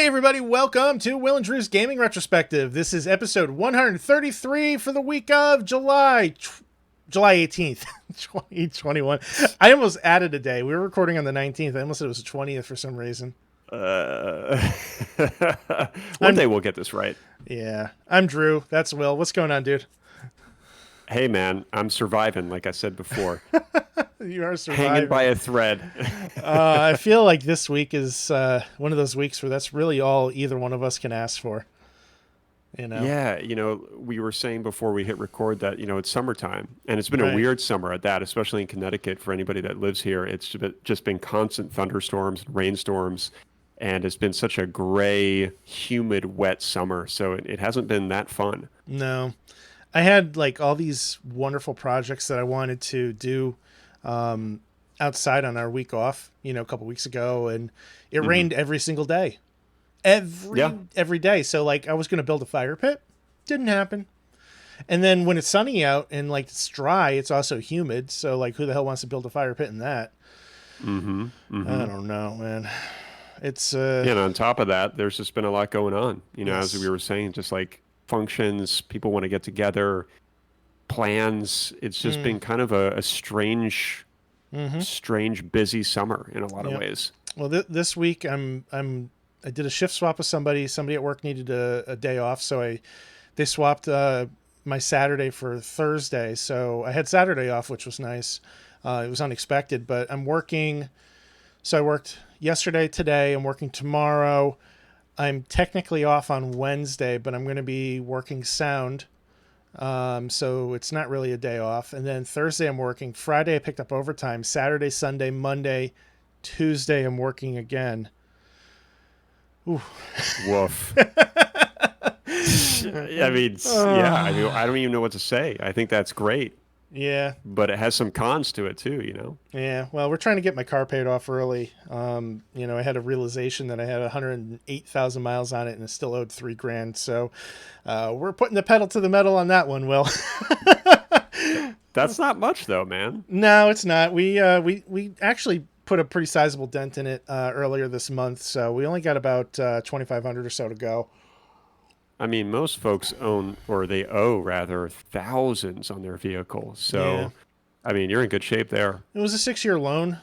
everybody, welcome to Will and Drew's Gaming Retrospective. This is episode 133 for the week of July 18th, 2021. I almost added a day. We were recording on the 19th. I almost said it was the 20th for some reason. One day we'll get this right. Yeah, I'm Drew. That's Will. What's going on, dude? Hey, man, I'm surviving, like I said before. You are surviving. Hanging by a thread. I feel like this week is one of those weeks where that's really all either one of us can ask for. You know? Yeah, we were saying before we hit record that, it's summertime. And it's been Right. a weird summer at that, especially in Connecticut for anybody that lives here. It's just been constant thunderstorms, rainstorms, and it's been such a gray, humid, wet summer. So it hasn't been that fun. No. I had like all these wonderful projects that I wanted to do outside on our week off, a couple weeks ago, and it rained every single day. Every day. So like I was going to build a fire pit. Didn't happen. And then when it's sunny out and like it's dry, it's also humid. So like who the hell wants to build a fire pit in that? I don't know, man. It's and on top of that, there's just been a lot going on, Yes. as we were saying, just like functions, people want to get together, plans. It's just been kind of a strange, busy summer in a lot of Yep. ways. Well, this week I did a shift swap with somebody. Somebody at work needed a day off, so they swapped my Saturday for Thursday. So I had Saturday off, which was nice. It was unexpected, but I'm working. So I worked yesterday, today. I'm working tomorrow. I'm technically off on Wednesday, but I'm going to be working sound. So it's not really a day off. And then Thursday I'm working. Friday I picked up overtime. Saturday, Sunday, Monday, Tuesday I'm working again. Ooh. Woof. I don't even know what to say. I think that's great, Yeah. but it has some cons to it too, Yeah. Well, we're trying to get my car paid off early. I had a realization that I had 108,000 miles on it and it still owed $3,000. So, we're putting the pedal to the metal on that one, Will. That's not much though, man. No, it's not. We actually put a pretty sizable dent in it earlier this month, so we only got about 2,500 or so to go. I mean, most folks they owe rather thousands on their vehicle. So, Yeah. I mean, you're in good shape there. It was a 6-year loan,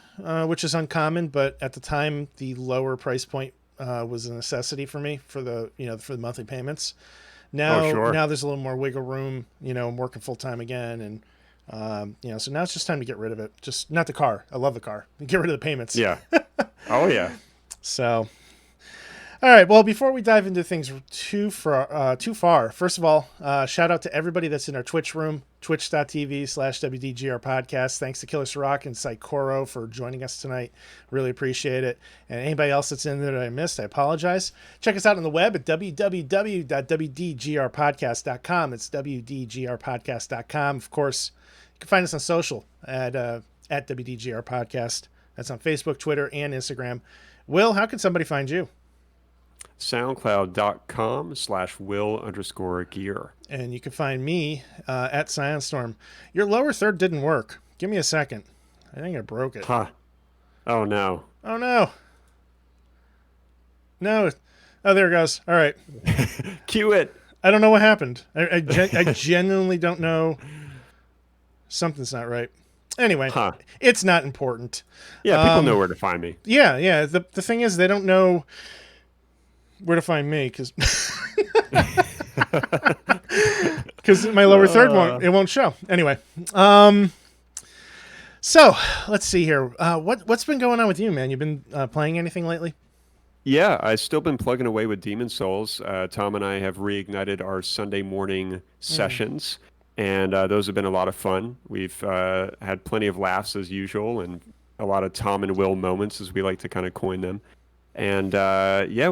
which is uncommon, but at the time, the lower price point was a necessity for me for the monthly payments. Now, Sure. now there's a little more wiggle room. I'm working full time again, and so now it's just time to get rid of it. Just not the car. I love the car. Get rid of the payments. Yeah. Oh, yeah. So, all right. Well, before we dive into things too far, first of all, shout out to everybody that's in our Twitch room, twitch.tv/WDGR podcast. Thanks to Killer Sirach and Psychoro for joining us tonight. Really appreciate it. And anybody else that's in there that I missed, I apologize. Check us out on the web at www.wdgrpodcast.com. It's wdgrpodcast.com. Of course, you can find us on social at WDGR Podcast. That's on Facebook, Twitter, and Instagram. Will, how can somebody find you? SoundCloud.com/Will_gear. And you can find me at Scionstorm. Your lower third didn't work. Give me a second. I think I broke it. Huh. Oh, no. Oh, no. No. Oh, there it goes. All right. Cue it. I don't know what happened. I genuinely don't know. Something's not right. Anyway, It's not important. Yeah, people know where to find me. Yeah. The thing is, they don't know where to find me because my lower third won't show. Anyway, so let's see here. What's been going on with you, man? You've been playing anything lately? Yeah, I've still been plugging away with Demon Souls. Tom and I have reignited our Sunday morning sessions, and those have been a lot of fun. We've had plenty of laughs as usual, and a lot of Tom and Will moments, as we like to kind of coin them. And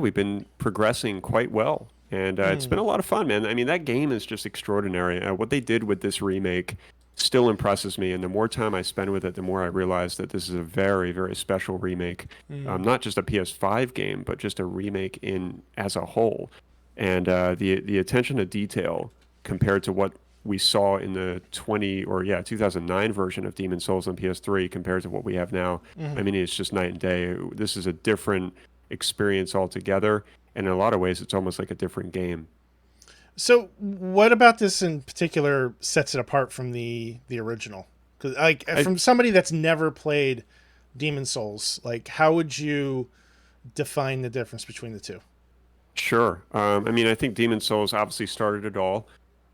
we've been progressing quite well. And it's been a lot of fun, man. I mean, that game is just extraordinary. What they did with this remake still impresses me. And the more time I spend with it, the more I realize that this is a very, very special remake. Not just a PS5 game, but just a remake as a whole. And the attention to detail compared to what we saw in the 2009 version of Demon Souls on PS3 compared to what we have now. I mean, it's just night and day. This is a different experience altogether. And in a lot of ways, it's almost like a different game. So, what about this in particular sets it apart from the original? Because, like, I from somebody that's never played Demon Souls, like, how would you define the difference between the two? Sure. I mean, I think Demon Souls obviously started it all.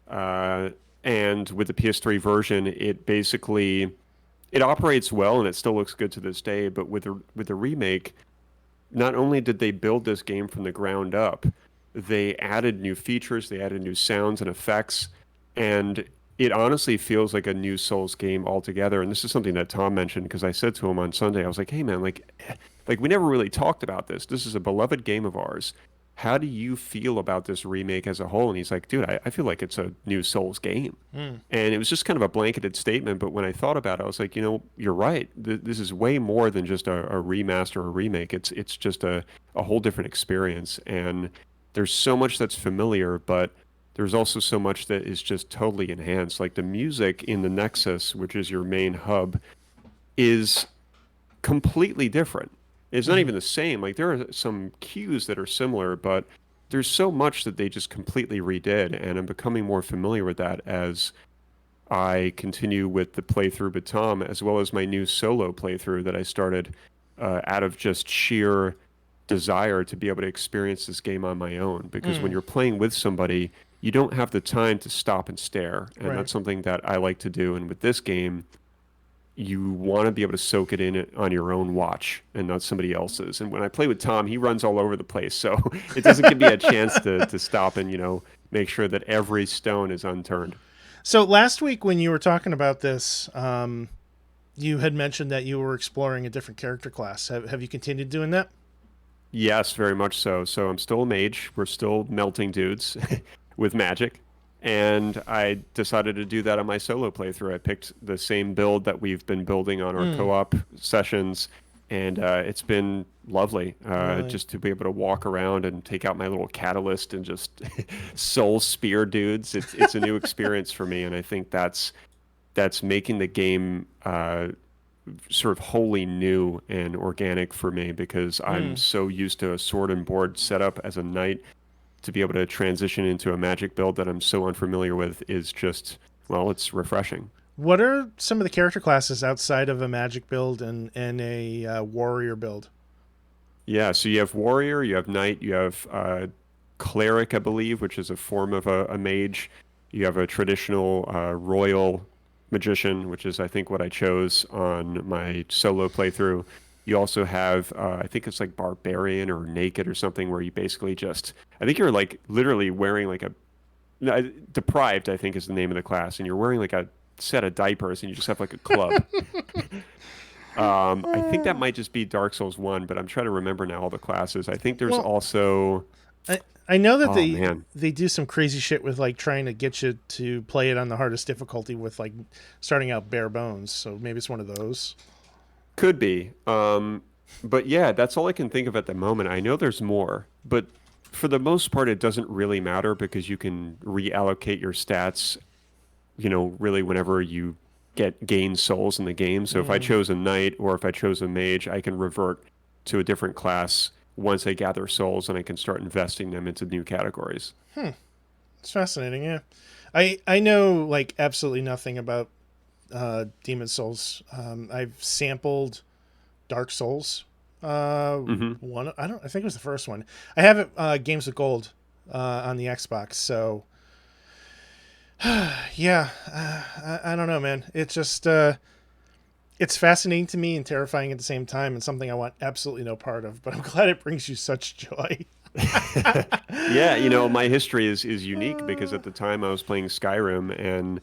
Uh, and with the PS3 version, it basically it operates well and it still looks good to this day. But with the remake, not only did they build this game from the ground up, they added new features, they added new sounds and effects, and it honestly feels like a new Souls game altogether. And this is something that Tom mentioned because I said to him on Sunday, I was like, "Hey man, like we never really talked about this. This is a beloved game of ours. How do you feel about this remake as a whole?" And he's like, "Dude, I feel like it's a new Souls game." Mm. And it was just kind of a blanketed statement, but when I thought about it, I was like, you're right. This is way more than just a remaster or remake. It's just a whole different experience. And there's so much that's familiar, but there's also so much that is just totally enhanced. Like the music in the Nexus, which is your main hub, is completely different. It's not Hmm. even the same. Like there are some cues that are similar, but there's so much that they just completely redid, and I'm becoming more familiar with that as I continue with the playthrough with Tom, as well as my new solo playthrough that I started out of just sheer desire to be able to experience this game on my own. Because when Mm. you're playing with somebody, you don't have the time to stop and stare. And Right. that's something that I like to do. And with this game, you want to be able to soak it in on your own watch and not somebody else's. And when I play with Tom, he runs all over the place. So it doesn't give me a chance to stop and, make sure that every stone is unturned. So last week when you were talking about this, you had mentioned that you were exploring a different character class. Have you continued doing that? Yes, very much so. So I'm still a mage. We're still melting dudes with magic. And I decided to do that on my solo playthrough. I picked the same build that we've been building on our Mm. co-op sessions, and it's been lovely Really? just to be able to walk around and take out my little catalyst and just soul spear dudes. It's a new experience for me, and I think that's making the game sort of wholly new and organic for me because I'm Mm. so used to a sword and board setup as a knight. To be able to transition into a magic build that I'm so unfamiliar with is just, well, it's refreshing. What are some of the character classes outside of a magic build and a warrior build? Yeah, so you have warrior, you have knight, you have cleric, I believe, which is a form of a mage. You have a traditional royal magician, which is, I think, what I chose on my solo playthrough. You also have, I think it's like barbarian or naked or something, where you basically just, I think you're like literally wearing like a, no, deprived, I think is the name of the class, and you're wearing like a set of diapers and you just have like a club. I think that might just be Dark Souls 1, but I'm trying to remember now all the classes. I think there's Well, also, I know that oh they man, they do some crazy shit with like trying to get you to play it on the hardest difficulty with like starting out bare bones. So maybe it's one of those. could be. But yeah, that's all I can think of at the moment. I know there's more, but for the most part, it doesn't really matter because you can reallocate your stats, really whenever you gain souls in the game. So if I Mm. chose a knight or if I chose a mage, I can revert to a different class once I gather souls and I can start investing them into new categories. It's fascinating. Yeah, I know like absolutely nothing about Demon Souls. I've sampled Dark Souls. Hmm. One I don't I think it was the first one. I have it Games with Gold on the Xbox. So yeah, I don't know, man. It's just it's fascinating to me and terrifying at the same time, and something I want absolutely no part of. But I'm glad it brings you such joy. Yeah, my history is unique because at the time I was playing Skyrim and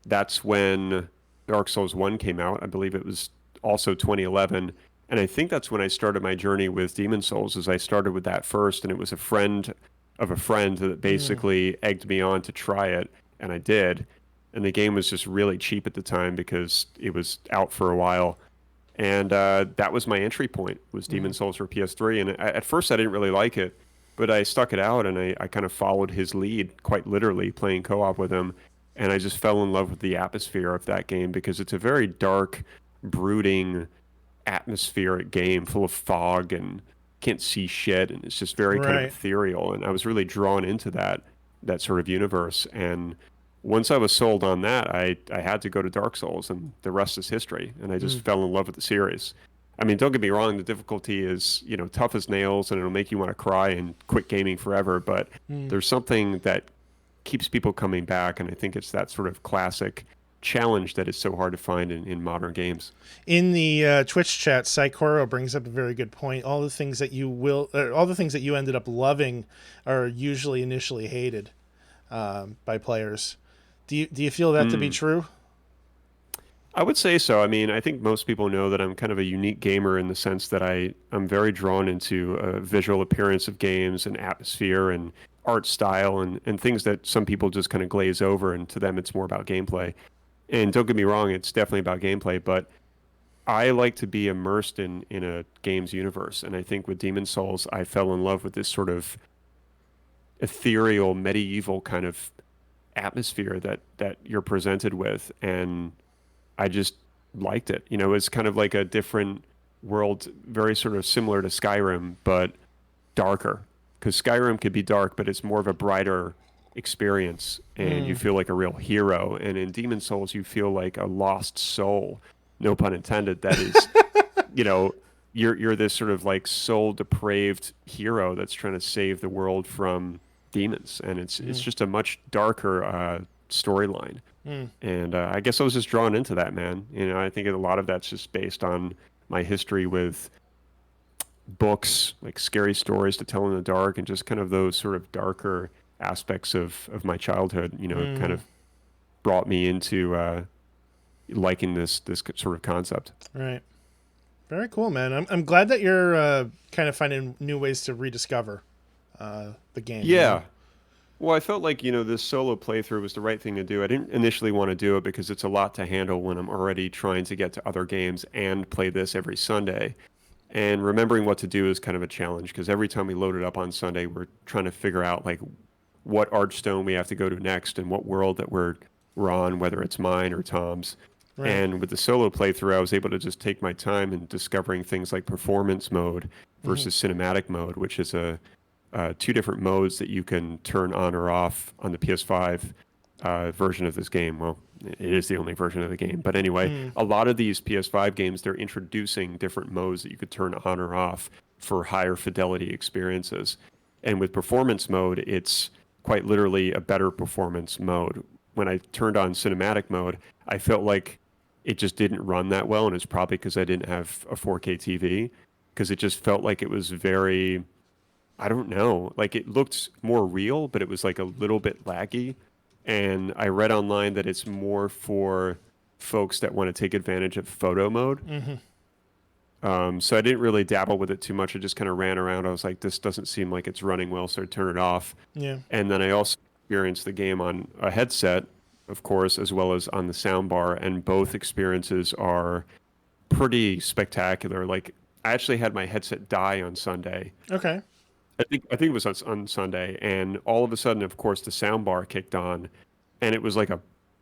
that's when Dark Souls 1 came out. I believe it was also 2011. And I think that's when I started my journey with Demon Souls, as I started with that first, and it was a friend of a friend that Mm. basically egged me on to try it, and I did. And the game was just really cheap at the time because it was out for a while. And that was my entry point was Mm. Demon Souls for PS3. And at first I didn't really like it, but I stuck it out and I kind of followed his lead quite literally playing co-op with him. And I just fell in love with the atmosphere of that game because it's a very dark, brooding, atmospheric game full of fog and can't see shit, and it's just very kind of Right. ethereal. And I was really drawn into that sort of universe. And once I was sold on that, I had to go to Dark Souls, and the rest is history. And I just Mm, fell in love with the series. I mean, don't get me wrong, the difficulty is, tough as nails, and it'll make you want to cry and quit gaming forever. But mm. there's something that keeps people coming back, and I think it's that sort of classic challenge that is so hard to find in modern games. In the Twitch chat, Saikoro brings up a very good point. All the things that you ended up loving are usually initially hated by players. Do you feel that to be Mm. true? I would say so. I mean, I think most people know that I'm kind of a unique gamer in the sense that I'm very drawn into visual appearance of games and atmosphere and art style and things that some people just kind of glaze over, and to them it's more about gameplay. And don't get me wrong, it's definitely about gameplay, but I like to be immersed in a game's universe. And I think with Demon Souls, I fell in love with this sort of ethereal, medieval kind of atmosphere that you're presented with, and I just liked it. It's kind of like a different world, very sort of similar to Skyrim, but darker. Because Skyrim could be dark, but it's more of a brighter experience, and you Mm, feel like a real hero. And in Demon Souls, you feel like a lost soul, no pun intended. That is, you know, you're this sort of like soul depraved hero that's trying to save the world from demons, and it's mm, just a much darker storyline. mm. And I guess I was just drawn into that, man. I think a lot of that's just based on my history with books, like scary stories to tell in the dark, and just kind of those sort of darker aspects of my childhood. Kind Mm. of brought me into liking this sort of concept. Right. Very cool, man. I'm glad that you're kind of finding new ways to rediscover the game. Yeah. Well, I felt like, this solo playthrough was the right thing to do. I didn't initially want to do it because it's a lot to handle when I'm already trying to get to other games and play this every Sunday. And remembering what to do is kind of a challenge because every time we load it up on Sunday, we're trying to figure out like what Archstone we have to go to next and what world that we're on, whether it's mine or Tom's. Right. And with the solo playthrough, I was able to just take my time in discovering things like performance mode Mm-hmm. versus cinematic mode, which is two different modes that you can turn on or off on the PS5 version of this game. Well, it is the only version of the game. But anyway, Mm. a lot of these PS5 games, they're introducing different modes that you could turn on or off for higher fidelity experiences. And with performance mode, it's quite literally a better performance mode. When I turned on cinematic mode, I felt like it just didn't run that well. And it's probably because I didn't have a 4K TV, because it just felt like it was very, I don't know. Like it looked more real, but it was like a little bit laggy. And I read online that it's more for folks that want to take advantage of photo mode. Mm-hmm. So I didn't really dabble with it too much. I just kind of ran around. I was like, this doesn't seem like it's running well, so I turned it off. Yeah. And then I also experienced the game on a headset, of course, as well as on the soundbar. And both experiences are pretty spectacular. Like I actually had my headset die on Sunday. Okay. I think it was on Sunday, and all of a sudden, of course, the sound bar kicked on, and it was like a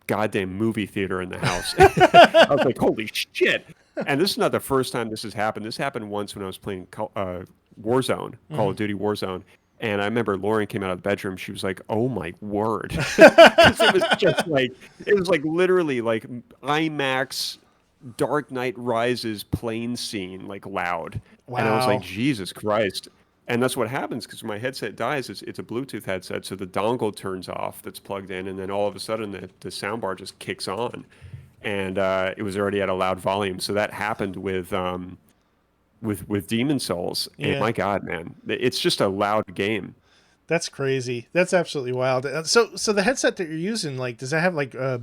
goddamn movie theater in the house. I was like, "Holy shit!" And this is not the first time this has happened. This happened once when I was playing Warzone, Call Mm-hmm. of Duty Warzone, and I remember Lauren came out of the bedroom. She was like, "Oh my word!" Because it was like literally like IMAX Dark Knight Rises plane scene, like loud. And I was like, Wow. Jesus Christ. And that's what happens because my headset dies. It's a Bluetooth headset, so the dongle turns off that's plugged in, and then all of a sudden the soundbar just kicks on, and it was already at a loud volume. So that happened with Demon Souls, and Yeah. my God, man, it's just a loud game. That's crazy. That's absolutely wild. So the headset that you're using, like, does that have like a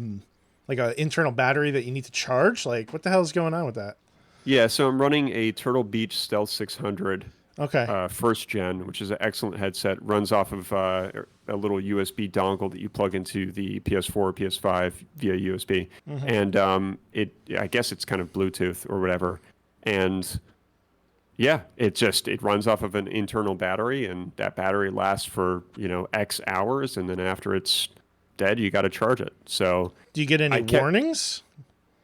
internal battery that you need to charge? Like, what the hell is going on with that? Yeah, so I'm running a Turtle Beach Stealth 600 Okay. first gen, which is an excellent headset. Runs off of a little USB dongle that you plug into the PS4 or PS5 via USB, Mm-hmm. and I guess it's kind of Bluetooth or whatever. And yeah, it runs off of an internal battery, and that battery lasts for X hours, and then after it's dead, you got to charge it. So Do you get any I kept warnings?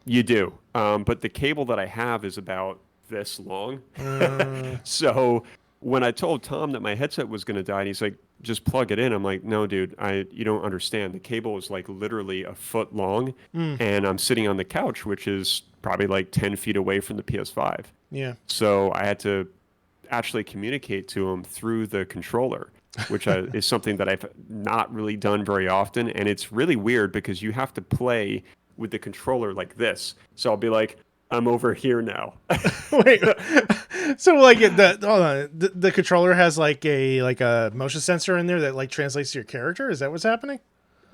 you do, but the cable that I have is about this long, Uh, so. when I told Tom that my headset was going to die, and he's like, "Just plug it in." I'm like, "No, dude, you don't understand. The cable is like literally a foot long, Mm, and I'm sitting on the couch, which is probably like 10 feet away from the PS5. yeah. So I had to actually communicate to him through the controller, which is something that I've not really done very often. And it's really weird because you have to play with the controller like this. So I'll be like, I'm over here now. Wait. So like hold on. The controller has like a motion sensor in there that like translates to your character. Is that what's happening?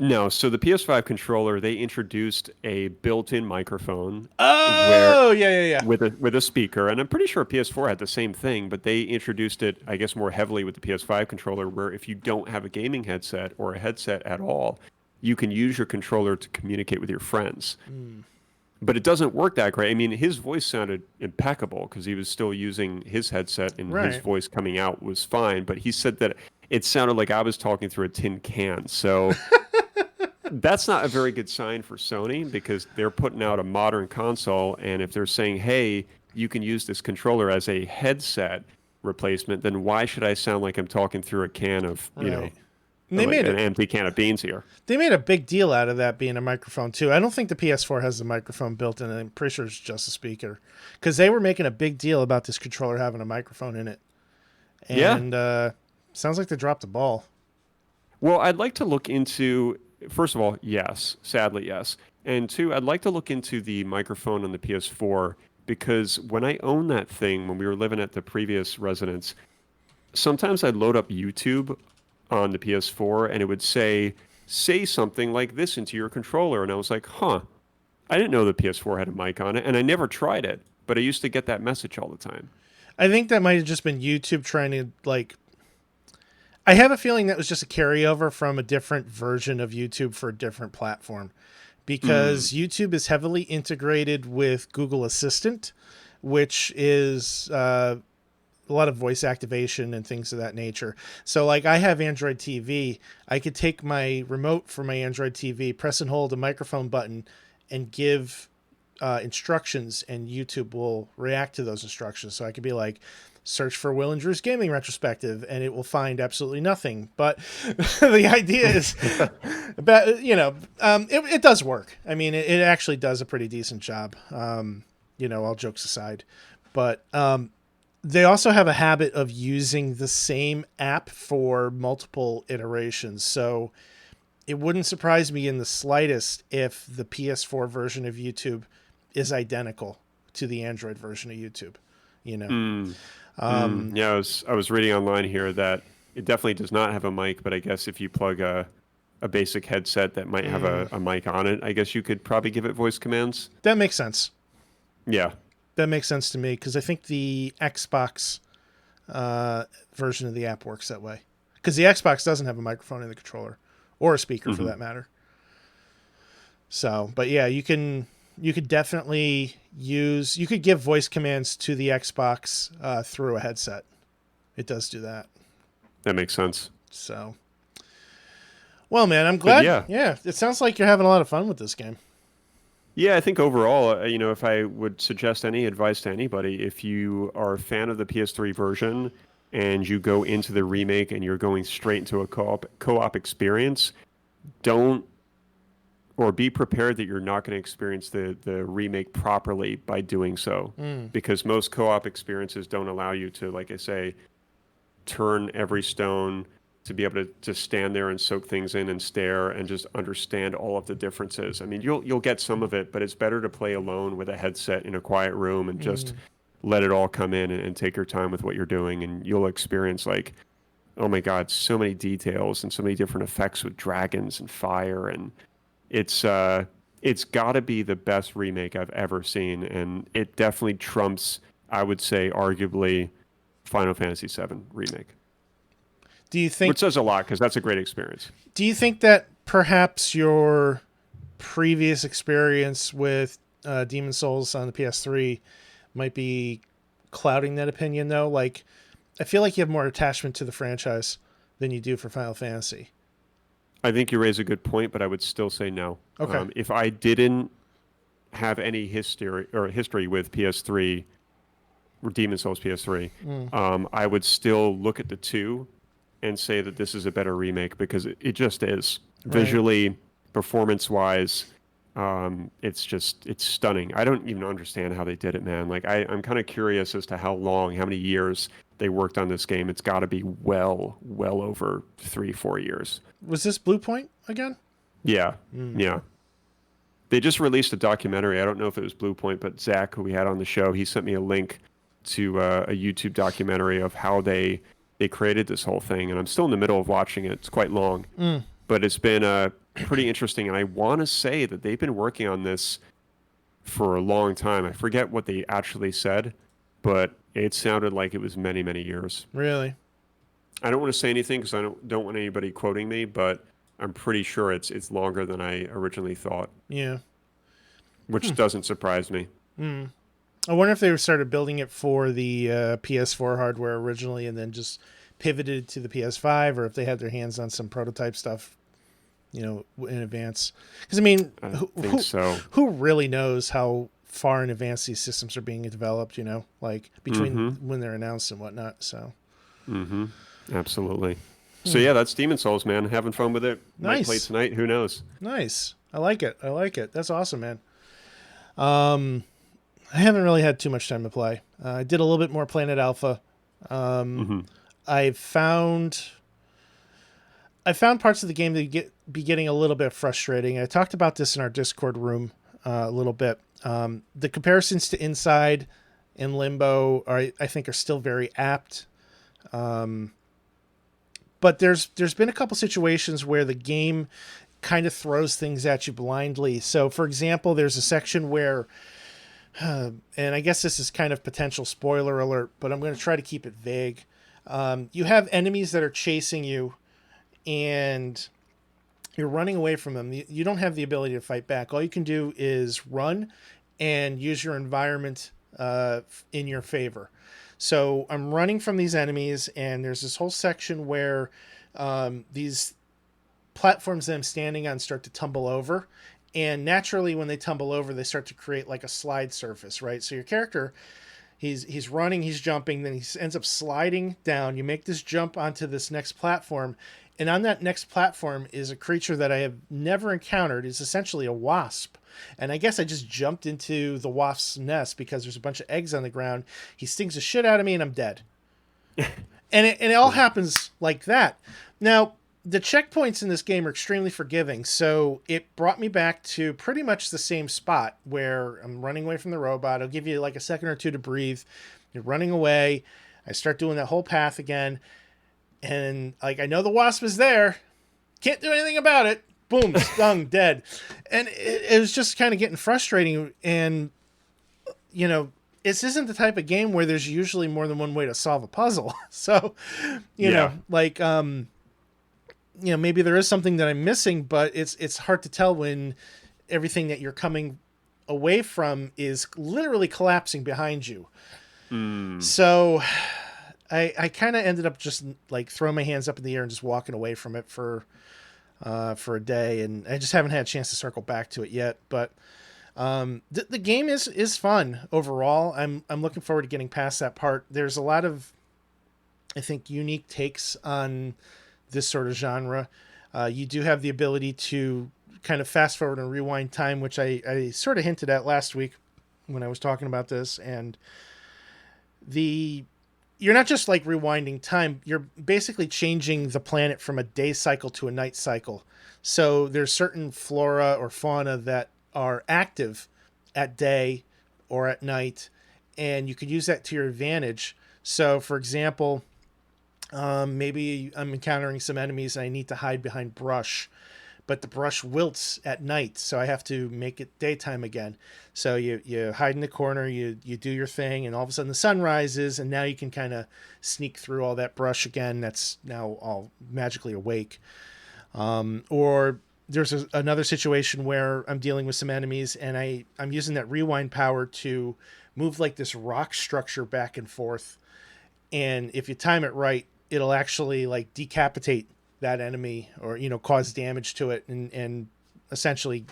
No, so the PS5 controller, they introduced a built-in microphone where Oh yeah, yeah, yeah. with a speaker, and I'm pretty sure PS4 had the same thing, but they introduced it, I guess, more heavily with the PS5 controller, where if you don't have a gaming headset or a headset at all, you can use your controller to communicate with your friends. Mm, But it doesn't work that great. I mean, his voice sounded impeccable because he was still using his headset and his right. voice coming out was fine, but he said that it sounded like I was talking through a tin can. So that's not a very good sign for Sony because they're putting out a modern console, and if they're saying, "Hey, you can use this controller as a headset replacement," then why should I sound like I'm talking through a can of, Right. And like an empty can of beans here? they made a big deal out of that being a microphone too. I don't think the PS4 has the microphone built in. I'm pretty sure it's just a speaker, because they were making a big deal about this controller having a microphone in it, Yeah. and sounds like they dropped the ball. Well, I'd like to look into, first of all, yes, sadly, yes. And two, I'd like to look into the microphone on the PS4 because when I owned that thing, when we were living at the previous residence, sometimes I'd load up YouTube on the PS4 and it would say something like this into your controller. And I was like, huh, I didn't know the PS4 had a mic on it. And I never tried it, but I used to get that message all the time. I think that might have just been YouTube trying to like. I have a feeling that was just a carryover from a different version of YouTube for a different platform, Mm, because YouTube is heavily integrated with Google Assistant, which is a lot of voice activation and things of that nature. So like I have Android TV, I could take my remote for my Android TV, press and hold a microphone button, and give instructions, and YouTube will react to those instructions. So I could be like, search for Will and Drew's gaming retrospective, and it will find absolutely nothing. But the idea is, about it does work. I mean, it actually does a pretty decent job. All jokes aside, but they also have a habit of using the same app for multiple iterations. So it wouldn't surprise me in the slightest if the PS4 version of YouTube is identical to the Android version of YouTube. You know, mm. Yeah, I was reading online here that it definitely does not have a mic, but I guess if you plug a basic headset that might have mm, a mic on it, I guess you could probably give it voice commands. that makes sense. Yeah. That makes sense to me because I think the Xbox version of the app works that way. Because the Xbox doesn't have a microphone in the controller or a speaker for Hmm. that matter. So, but yeah, you could definitely you could give voice commands to the Xbox through a headset. It does do that. That makes sense. So, well, man, I'm But glad. yeah, Yeah, it sounds like you're having a lot of fun with this game. yeah, I think overall, if I would suggest any advice to anybody, if you are a fan of the PS3 version and you go into the remake and you're going straight into a co-op experience, don't or be prepared that you're not going to experience the remake properly by doing so, Mm, because most co-op experiences don't allow you to, like I say, turn every stone, to be able to just stand there and soak things in and stare and just understand all of the differences. I mean, you'll get some of it, but it's better to play alone with a headset in a quiet room and just mm, let it all come in and take your time with what you're doing, and you'll experience like, oh my God, so many details and so many different effects with dragons and fire, and it's uh it's got to be the best remake I've ever seen, and it definitely trumps, I would say, arguably Final Fantasy VII remake, do you think which says a lot because that's a great experience. do you think that perhaps your previous experience with Demon Souls on the PS3 might be clouding that opinion, though? Like, I feel like you have more attachment to the franchise than you do for Final Fantasy. I think you raise a good point, but I would still say no. Okay. If I didn't have any history with PS3, Demon Souls PS3, Mm, I would still look at the two and say that this is a better remake because it just is. right. Visually, performance-wise, it's stunning. I don't even understand how they did it, man. Like I'm kind of curious as to how many years they worked on this game. It's got to be well over 3, 4 years. Was this Blue Point again? Yeah, Mm. yeah. They just released a documentary. I don't know if it was Blue Point, but Zach, who we had on the show, he sent me a link to a YouTube documentary of how they created this whole thing, and I'm still in the middle of watching it. It's quite long, Mm. but it's been pretty interesting. And I want to say that they've been working on this for a long time. I forget what they actually said, but it sounded like it was many, many years. Really? I don't want to say anything because I don't want anybody quoting me, but I'm pretty sure it's longer than I originally thought, Yeah. which doesn't surprise me. Mm. I wonder if they started building it for the PS4 hardware originally and then just pivoted to the PS5, or if they had their hands on some prototype stuff, in advance. Because I mean, I who, think who so. who really knows how far in advance these systems are being developed? Like between Mm-hmm. when they're announced and whatnot. So Mm-hmm. Absolutely. So hmm. yeah, that's Demon Souls, man. Having fun with it. Might play Nice, tonight. Who knows? nice. I like it. I like it. That's awesome, man. Um, I haven't really had too much time to play. I did a little bit more Planet Alpha. Um, Mm-hmm. I found parts of the game that be getting a little bit frustrating. I talked about this in our Discord room a little bit. The comparisons to Inside and Limbo I think are still very apt. Um, but there's been a couple situations where the game kind of throws things at you blindly. So, for example, there's a section where, and I guess this is kind of potential spoiler alert, but I'm going to try to keep it vague. You have enemies that are chasing you, and you're running away from them. You don't have the ability to fight back. All you can do is run and use your environment in your favor. So I'm running from these enemies, and there's this whole section where these platforms that I'm standing on start to tumble over. And naturally, when they tumble over, they start to create like a slide surface, right? So your character, he's running, he's jumping, then he ends up sliding down. You make this jump onto this next platform, and on that next platform is a creature that I have never encountered. It's essentially a wasp. And I guess I just jumped into the wasp's nest because there's a bunch of eggs on the ground. He stings the shit out of me, and I'm dead. And it all happens like that. Now, the checkpoints in this game are extremely forgiving, so it brought me back to pretty much the same spot where I'm running away from the robot. I'll give you like a second or two to breathe. You're running away. I start doing that whole path again, and like I know the wasp is there. Can't do anything about it. Boom, stung, dead. And it was just kind of getting frustrating. And, this isn't the type of game where there's usually more than one way to solve a puzzle. So, Yeah. maybe there is something that I'm missing, but it's hard to tell when everything that you're coming away from is literally collapsing behind you. Mm. So I kind of ended up just like throwing my hands up in the air and just walking away from it for a day, and I just haven't had a chance to circle back to it yet. But the game is fun overall. I'm looking forward to getting past that part. There's a lot of, I think, unique takes on this sort of genre. You do have the ability to kind of fast forward and rewind time, which I sort of hinted at last week when I was talking about this. And you're not just like rewinding time, you're basically changing the planet from a day cycle to a night cycle. So there's certain flora or fauna that are active at day or at night, and you could use that to your advantage. So, for example, maybe I'm encountering some enemies and I need to hide behind brush, but the brush wilts at night, so I have to make it daytime again. So you hide in the corner, you do your thing, and all of a sudden the sun rises, and now you can kind of sneak through all that brush again that's now all magically awake. Or there's another situation where I'm dealing with some enemies, and I'm using that rewind power to move like this rock structure back and forth. And if you time it right, it'll actually like decapitate that enemy, or cause damage to it, and essentially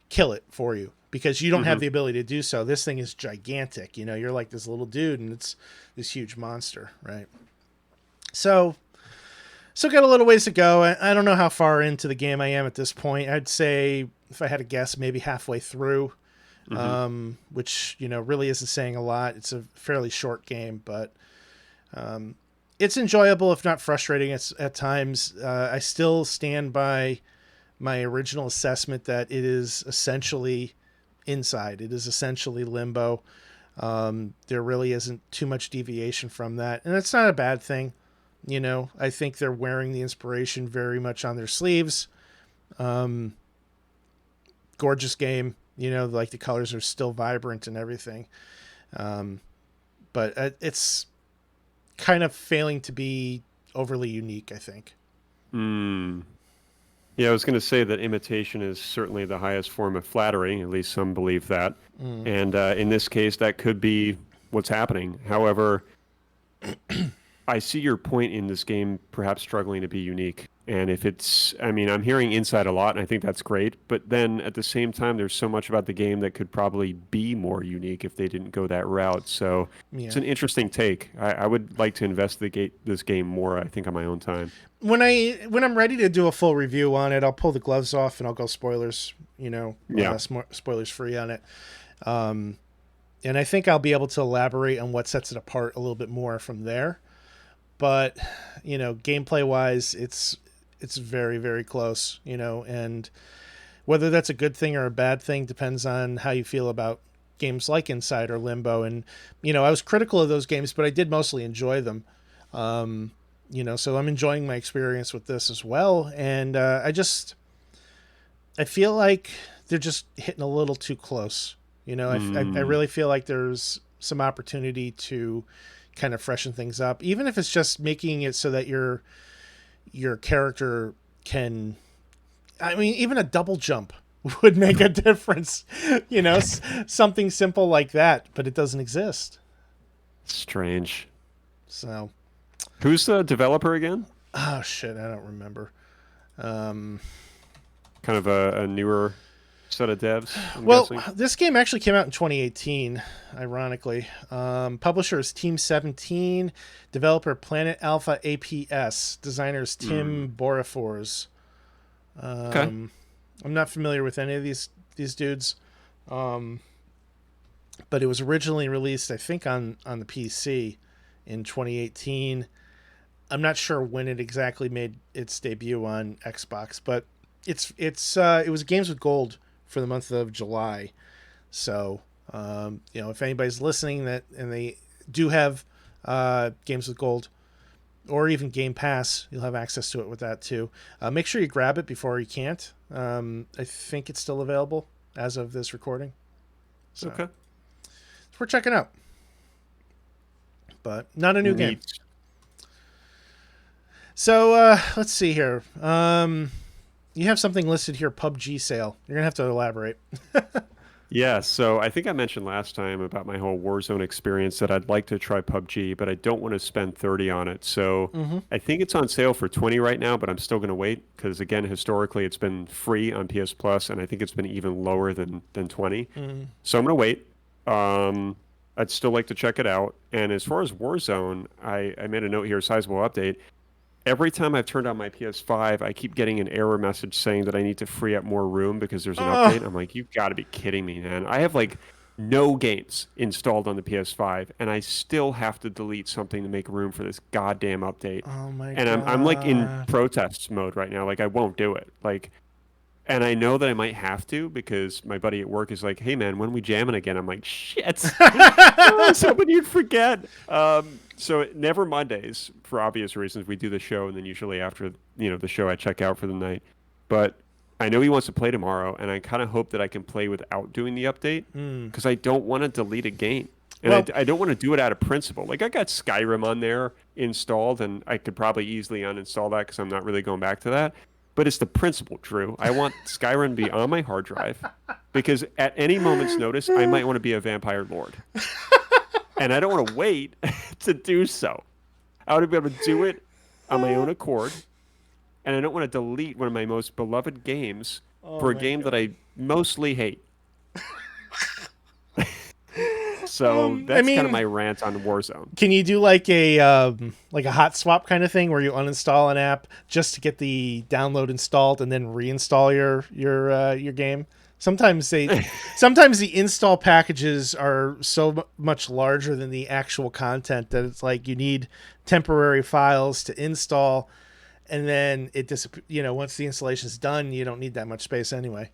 kill it for you. because you don't have Mm-hmm. the ability to do so. This thing is gigantic. You know, you're like this little dude, and it's this huge monster, right? So, still got a little ways to go. I don't know how far into the game I am at this point. I'd say, if I had to guess, maybe halfway through, Mm-hmm. which, you know, really isn't saying a lot. It's a fairly short game, but it's enjoyable, if not frustrating at times. I still stand by my original assessment that it is essentially Inside. It is essentially Limbo. There really isn't too much deviation from that, and it's not a bad thing. You know, I think they're wearing the inspiration very much on their sleeves. Gorgeous game. You know, like the colors are still vibrant and everything. But it's kind of failing to be overly unique, I think. Mm. Yeah, I was going to say that imitation is certainly the highest form of flattery. At least some believe that. Mm. And in this case, that could be what's happening. However, I see your point in this game perhaps struggling to be unique. And if it's, I mean, I'm hearing Inside a lot, and I think that's great. But then at the same time, there's so much about the game that could probably be more unique if they didn't go that route. So it's Yeah. an interesting take. I would like to investigate this game more, I think, on my own time. When I'm ready to do a full review on it, I'll pull the gloves off and I'll go spoilers. You know, Yeah. spoilers free on it. And I think I'll be able to elaborate on what sets it apart a little bit more from there. But you know, gameplay wise, it's very very close. You know, and whether that's a good thing or a bad thing depends on how you feel about games like Inside or Limbo. And you know, I was critical of those games, but I did mostly enjoy them. You know, so I'm enjoying my experience with this as well. And I feel like they're just hitting a little too close. You know, I Mm, really feel like there's some opportunity to kind of freshen things up, even if it's just making it so that your character can. I mean, even a double jump would make a difference. You know, something simple like that, but it doesn't exist. strange. So, Who's the developer again? oh shit, I don't remember. Um, Kind of a newer set of devs, I'm Well, guessing. this game actually came out in 2018, ironically. Publisher is Team 17, developer Planet Alpha APS, designers Mm. Tim Borifors. Okay. Um, I'm not familiar with any of these dudes, um, but it was originally released, I think, on the PC in 2018. I'm not sure when it exactly made its debut on Xbox, but it was Games with Gold for the month of July. So, you know, if anybody's listening that and they do have Games with Gold or even Game Pass, you'll have access to it with that too. Make sure you grab it before you can't. I think it's still available as of this recording. So, Okay. we're checking out, but not a new game. Neat. So let's see here. You have something listed here, Pubg Sale. You're gonna have to elaborate. Yeah, so I think I mentioned last time about my whole Warzone experience that I'd like to try PUBG, but I don't want to spend 30 on it. So Mm-hmm. I think it's on sale for 20 right now, but I'm still going to wait because again, historically it's been free on PS Plus and I think it's been even lower than 20. Mm-hmm. So I'm going to wait. I'd still like to check it out. And as far as Warzone, I made a note here, sizable update. Every time I've turned on my PS5, I keep getting an error message saying that I need to free up more room because there's an update. I'm like, you've got to be kidding me, man. I have like no games installed on the PS5, and I still have to delete something to make room for this goddamn update. Oh my And I'm like in god. protest mode right now. Like I won't do it. Like, and I know that I might have to because my buddy at work is like, "Hey man, when we jamming again?" I'm like, "Shit." Oh, I was hoping you'd forget. So never Mondays for obvious reasons. We do the show, and then usually after the show, I check out for the night. But I know he wants to play tomorrow, and I kind of hope that I can play without doing the update Mm. because I don't want to delete a game, and Well, I don't want to do it out of principle. Like I got Skyrim on there installed, and I could probably easily uninstall that because I'm not really going back to that. But it's the principle, Drew. I want Skyrim to be on my hard drive because at any moment's notice, I might want to be a vampire lord and I don't want to wait to do so. I want to be able to do it on my own accord, and I don't want to delete one of my most beloved games oh for a my game that god. I mostly hate. So I that's kind of mean, my rant on Warzone. can you do like a hot swap kind of thing where you uninstall an app just to get the download installed and then reinstall your game? Sometimes sometimes the install packages are so much larger than the actual content that it's like you need temporary files to install, and then once the installation's done, you don't need that much space anyway.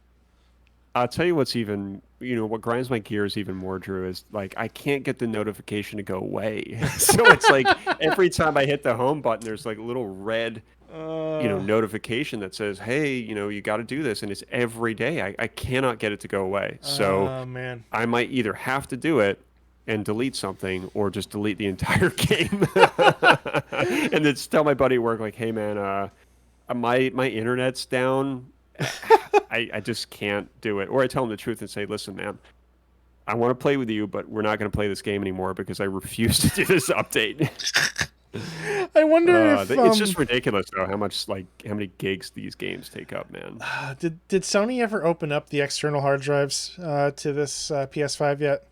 I'll tell you what's even, what grinds my gears even more, Drew, is like I can't get the notification to go away. So it's like every time I hit the home button, there's like a little red, notification that says, hey, you got to do this. And it's every day. I cannot get it to go away. So Oh man. I might either have to do it and delete something or just delete the entire game. And then tell my buddy at work, like, hey, man, my internet's down. I just can't do it. Or I tell him the truth and say, listen, man, I want to play with you, but we're not going to play this game anymore because I refuse to do this update. I wonder if It's just ridiculous, though, how many gigs these games take up, man. did Sony ever open up the external hard drives to this PS5 yet?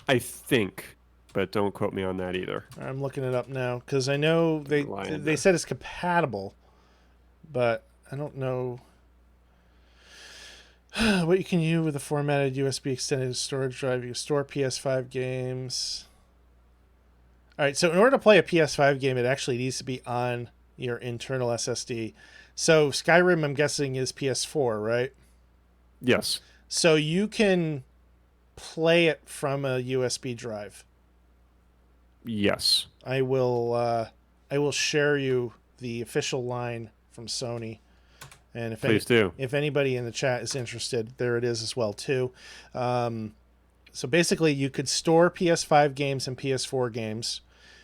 I think, but don't quote me on that either. I'm looking it up now because I know they said it's compatible, but I don't know what you can do with a formatted USB extended storage drive. You can store PS5 games. All right, so in order to play a PS5 game, it actually needs to be on your internal SSD. So Skyrim, I'm guessing, is PS4, right? Yes. So you can play it from a USB drive. Yes. I will share you the official line from Sony, and Please do. if anybody in the chat is interested, there it is as well too. So basically, you could store PS5 games and PS4 games.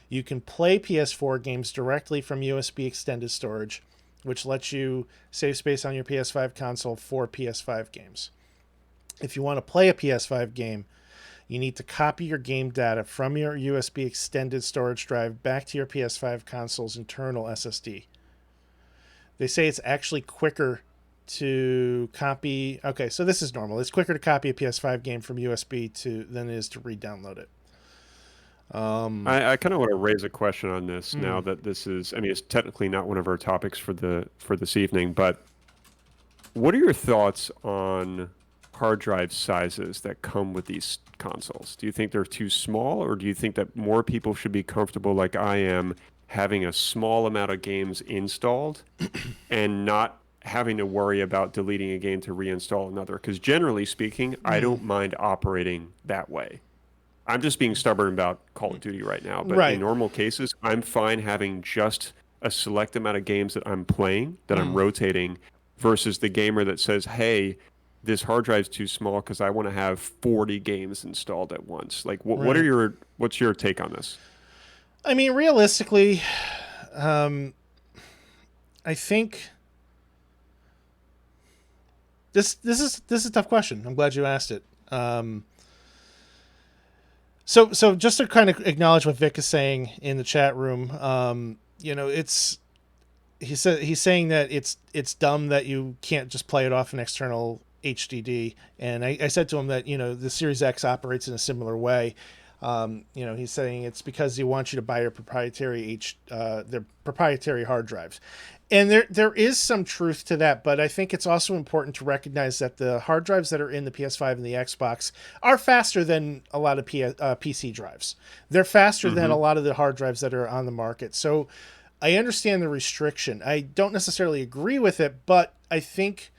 You can play PS4 games directly from USB extended storage, which lets you save space on your PS5 console for PS5 games. If you want to play a PS5 game, you need to copy your game data from your USB extended storage drive back to your PS5 console's internal SSD. They say it's actually quicker to copy. Okay, so this is normal. It's quicker to copy a PS5 game from USB than it is to re-download it. I kind of want to raise a question on this now that this is, I mean, it's technically not one of our topics for this evening, but what are your thoughts on hard drive sizes that come with these consoles? Do you think they're too small, or do you think that more people should be comfortable, like I am, having a small amount of games installed and not having to worry about deleting a game to reinstall another? Because generally speaking, I don't mind operating that way. I'm just being stubborn about Call of Duty right now, but in Right. normal cases, I'm fine having just a select amount of games that I'm playing, that I'm rotating, versus the gamer that says, hey, this hard drive's too small because I want to have 40 games installed at once. Like, Right. what's your take on this? I mean, realistically, I think this is a tough question. I'm glad you asked it. So just to kind of acknowledge what Vic is saying in the chat room, he's saying that it's dumb that you can't just play it off an external HDD, and I said to him that the Series X operates in a similar way. He's saying it's because he wants you to buy your their proprietary hard drives. And there is some truth to that, but I think it's also important to recognize that the hard drives that are in the PS5 and the Xbox are faster than a lot of PC drives. They're faster than a lot of the hard drives that are on the market. So I understand the restriction. I don't necessarily agree with it, but I think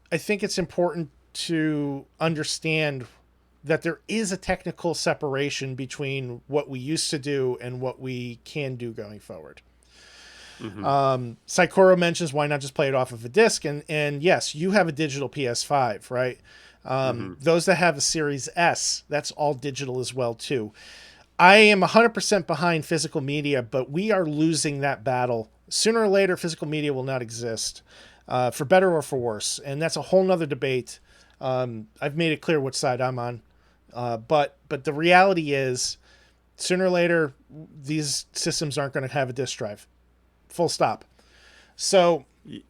it's important to understand that there is a technical separation between what we used to do and what we can do going forward. Saikoro mentions why not just play it off of a disc, and yes, you have a digital PS5, right? Those that have a Series S, that's all digital as well too. I am 100% behind physical media, but we are losing that battle. Sooner or later, physical media will not exist, for better or for worse, and that's a whole nother debate. I've made it clear which side I'm on, but the reality is, sooner or later, these systems aren't going to have a disk drive. Full stop. So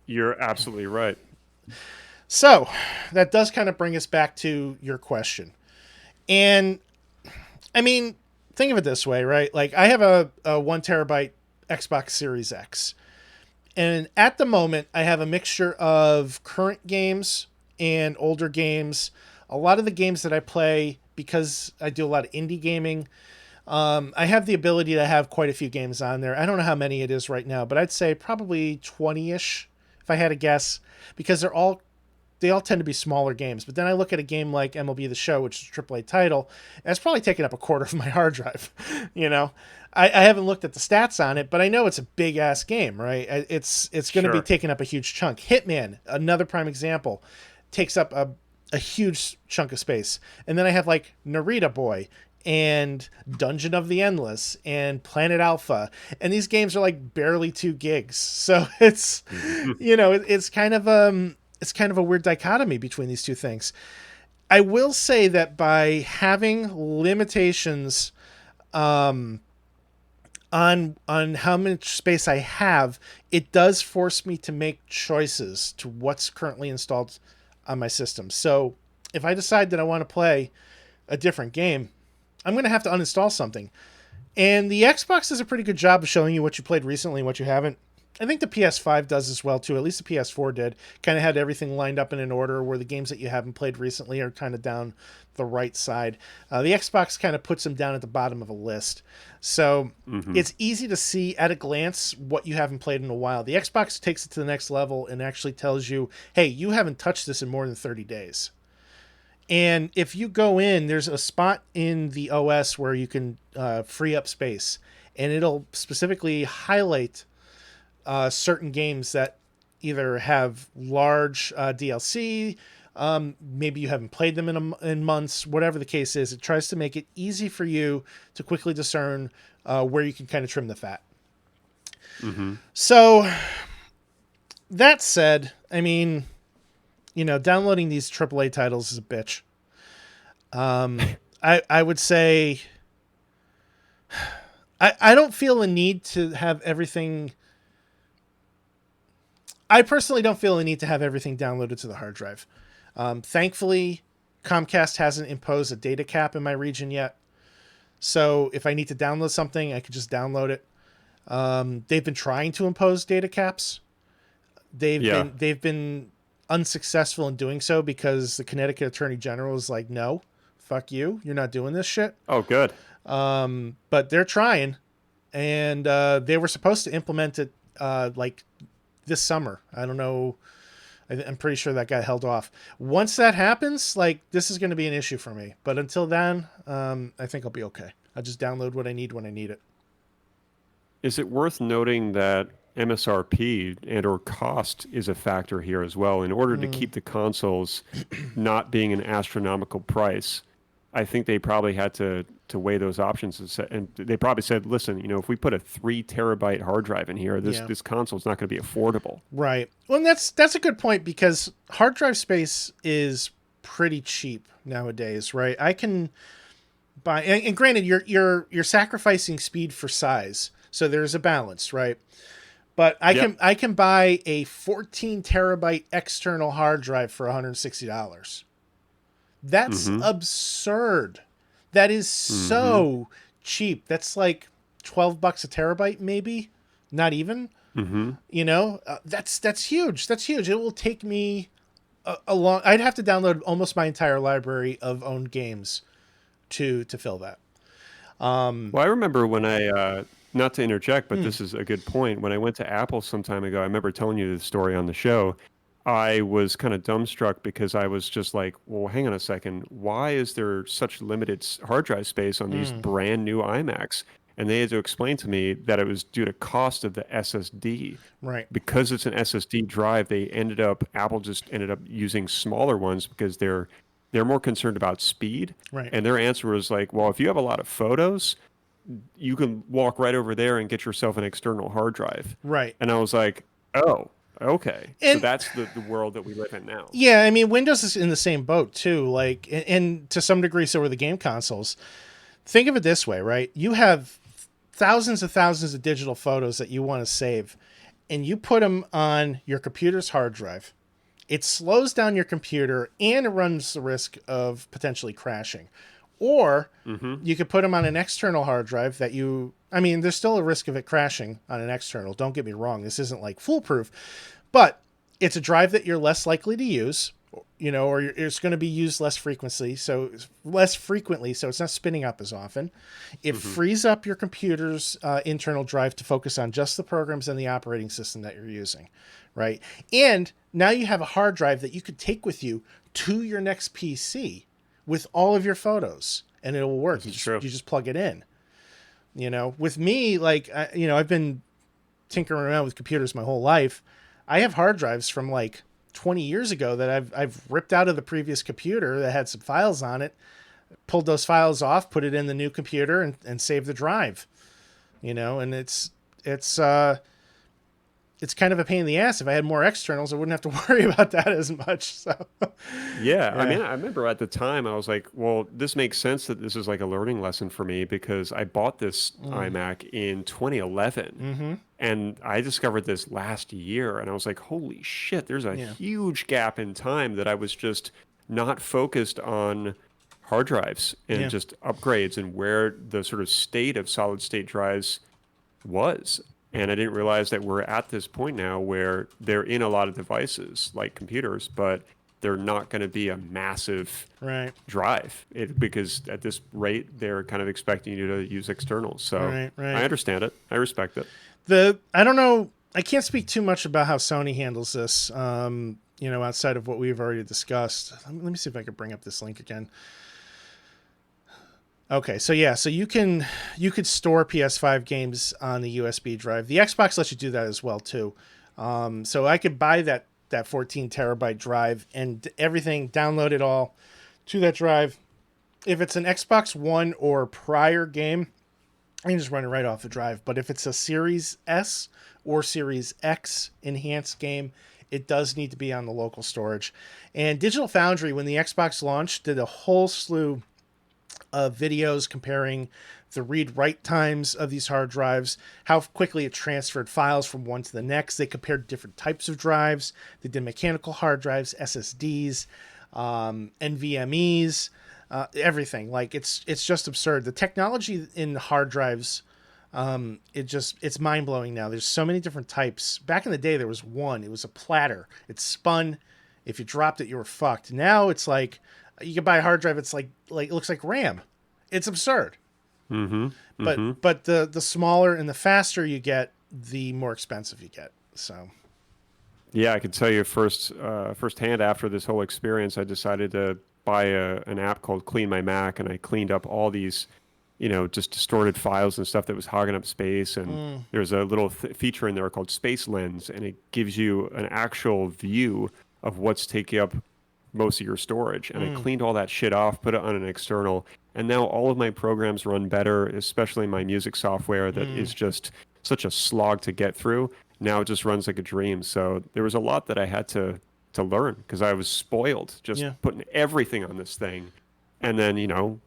You're absolutely right. So that does kind of bring us back to your question. And I mean, think of it this way, right? Like I have a 1 terabyte Xbox Series X. And at the moment, I have a mixture of current games and older games. A lot of the games that I play, because I do a lot of indie gaming, I have the ability to have quite a few games on there. I don't know how many it is right now, but I'd say probably 20-ish if I had to guess, because they all tend to be smaller games. But then I look at a game like MLB The Show, which is a AAA title, and it's probably taken up a quarter of my hard drive. you know, I haven't looked at the stats on it, but I know it's a big ass game, right? It's going to be Sure. taking up a huge chunk. Hitman, another prime example, takes up a huge chunk of space. And then I have like Narita Boy and Dungeon of the Endless and Planet Alpha, and these games are like barely 2 gigs. So it's Mhm. it's kind of a weird dichotomy between these two things. I will say that by having limitations on how much space I have, it does force me to make choices to what's currently installed on my system. So if I decide that I want to play a different game, I'm going to have to uninstall something. And the Xbox does a pretty good job of showing you what you played recently and what you haven't. I think the PS5 does as well too. At least the PS4 did. Kind of had everything lined up in an order where the games that you haven't played recently are kind of down the right side. The Xbox kind of puts them down at the bottom of a list. So Mhm. it's easy to see at a glance what you haven't played in a while. The Xbox takes it to the next level and actually tells you, hey, you haven't touched this in more than 30 days. And if you go in, there's a spot in the OS where you can free up space, and it'll specifically highlight certain games that either have large DLC, maybe you haven't played them in months, whatever the case is. It tries to make it easy for you to quickly discern where you can kind of trim the fat. Mhm. So that said, I mean, downloading these AAA titles is a bitch. I would say I don't feel a need to have everything. I personally don't feel a need to have everything downloaded to the hard drive. Thankfully, Comcast hasn't imposed a data cap in my region yet. So if I need to download something, I could just download it. They've been trying to impose data caps. Yeah. They've been unsuccessful in doing so because the Connecticut Attorney General is like, no, fuck you, you're not doing this shit. Oh, good. But they're trying, and they were supposed to implement it like this summer. I don't know. I'm pretty sure that got held off. Once that happens, like this is going to be an issue for me. But until then, I think I'll be okay. I'll just download what I need when I need it. Is it worth noting that MSRP and or cost is a factor here as well? In order to Mm, keep the consoles not being an astronomical price, I think they probably had to weigh those options and they probably said, listen, if we put a 3 terabyte hard drive in here, this yeah, this console is not going to be affordable. right. Well, and that's a good point because hard drive space is pretty cheap nowadays, right? I can buy, and granted, you're sacrificing speed for size, so there's a balance, right? But Yep. I can buy a 14 terabyte external hard drive for $160. That's Mm-hmm. absurd. That is Mm-hmm. so cheap. That's like $12 a terabyte, maybe, not even. Mm-hmm. That's huge. That's huge. It will take me a long. I'd have to download almost my entire library of owned games to fill that. Um, Well, I remember when not to interject, but mm, this is a good point. When I went to Apple some time ago, I remember telling you the story on the show. I was kind of dumbstruck because I was just like, well, hang on a second. Why is there such limited hard drive space on these mm, brand new iMacs? And they had to explain to me that it was due to cost of the SSD. right, Because it's an SSD drive, Apple just ended up using smaller ones because they're more concerned about speed. right, And their answer was like, well, if you have a lot of photos, you can walk right over there and get yourself an external hard drive. right. And I was like, oh, okay. So And that's the world that we live in now. yeah, I mean, Windows is in the same boat too. Like, and to some degree, so are the game consoles. Think of it this way, right? You have thousands of digital photos that you want to save, and you put them on your computer's hard drive. It slows down your computer and it runs the risk of potentially crashing. Or Mm-hmm. you could put them on an external hard drive that I mean, there's still a risk of it crashing on an external. Don't get me wrong. This isn't like foolproof, but it's a drive that you're less likely to use, or it's going to be used less frequently. So it's not spinning up as often. It Mm-hmm. frees up your computer's internal drive to focus on just the programs and the operating system that you're using, right? And now you have a hard drive that you could take with you to your next PC with all of your photos, and it'll work. This is true. You just plug it in. With me, like, I've been tinkering around with computers my whole life. I have hard drives from like 20 years ago that I've ripped out of the previous computer that had some files on it, pulled those files off, put it in the new computer, and saved the drive. And it's kind of a pain in the ass. If I had more externals, I wouldn't have to worry about that as much. So, Yeah, I yeah. mean, I remember at the time I was like, well, this makes sense that this is like a learning lesson for me because I bought this iMac in 2011 Mm-hmm. and I discovered this last year and I was like, holy shit, there's a Yeah. huge gap in time that I was just not focused on hard drives and Yeah. just upgrades and where the sort of state of solid state drives was. And I didn't realize that we're at this point now where they're in a lot of devices like computers, but they're not going to be a massive Right. drive because at this rate, they're kind of expecting you to use externals. So Right. I Right. understand it. I respect it. I don't know. I can't speak too much about how Sony handles this. Outside of what we've already discussed. Let me see if I can bring up this link again. Okay, so yeah, so you could store PS5 games on the USB drive. The Xbox lets you do that as well too. So I could buy that 14 terabyte drive and everything, download it all to that drive. If it's an Xbox One or prior game, I can just run it right off the drive. But if it's a Series S or Series X enhanced game, it does need to be on the local storage. And Digital Foundry, when the Xbox launched, did a whole slew of videos comparing the read-write times of these hard drives, how quickly it transferred files from one to the next. They compared different types of drives. They did mechanical hard drives, SSDs, NVMe's, everything. Like it's just absurd. The technology in hard drives, it's mind-blowing now. There's so many different types. Back in the day, there was one. It was a platter. It spun. If you dropped it, you were fucked. Now it's like you can buy a hard drive. It's like it looks like RAM. It's absurd. Mm-hmm. Mm-hmm. But the smaller and the faster you get, the more expensive you get. So Yeah, I can tell you firsthand after this whole experience, I decided to buy an app called Clean My Mac, and I cleaned up all these, just distorted files and stuff that was hogging up space. And there's a little feature in there called Space Lens, and it gives you an actual view of what's taking up most of your storage. And I cleaned all that shit off, put it on an external, and now all of my programs run better, especially my music software that is just such a slog to get through. Now it just runs like a dream. So there was a lot that I had to learn because I was spoiled just yeah. putting everything on this thing. And then,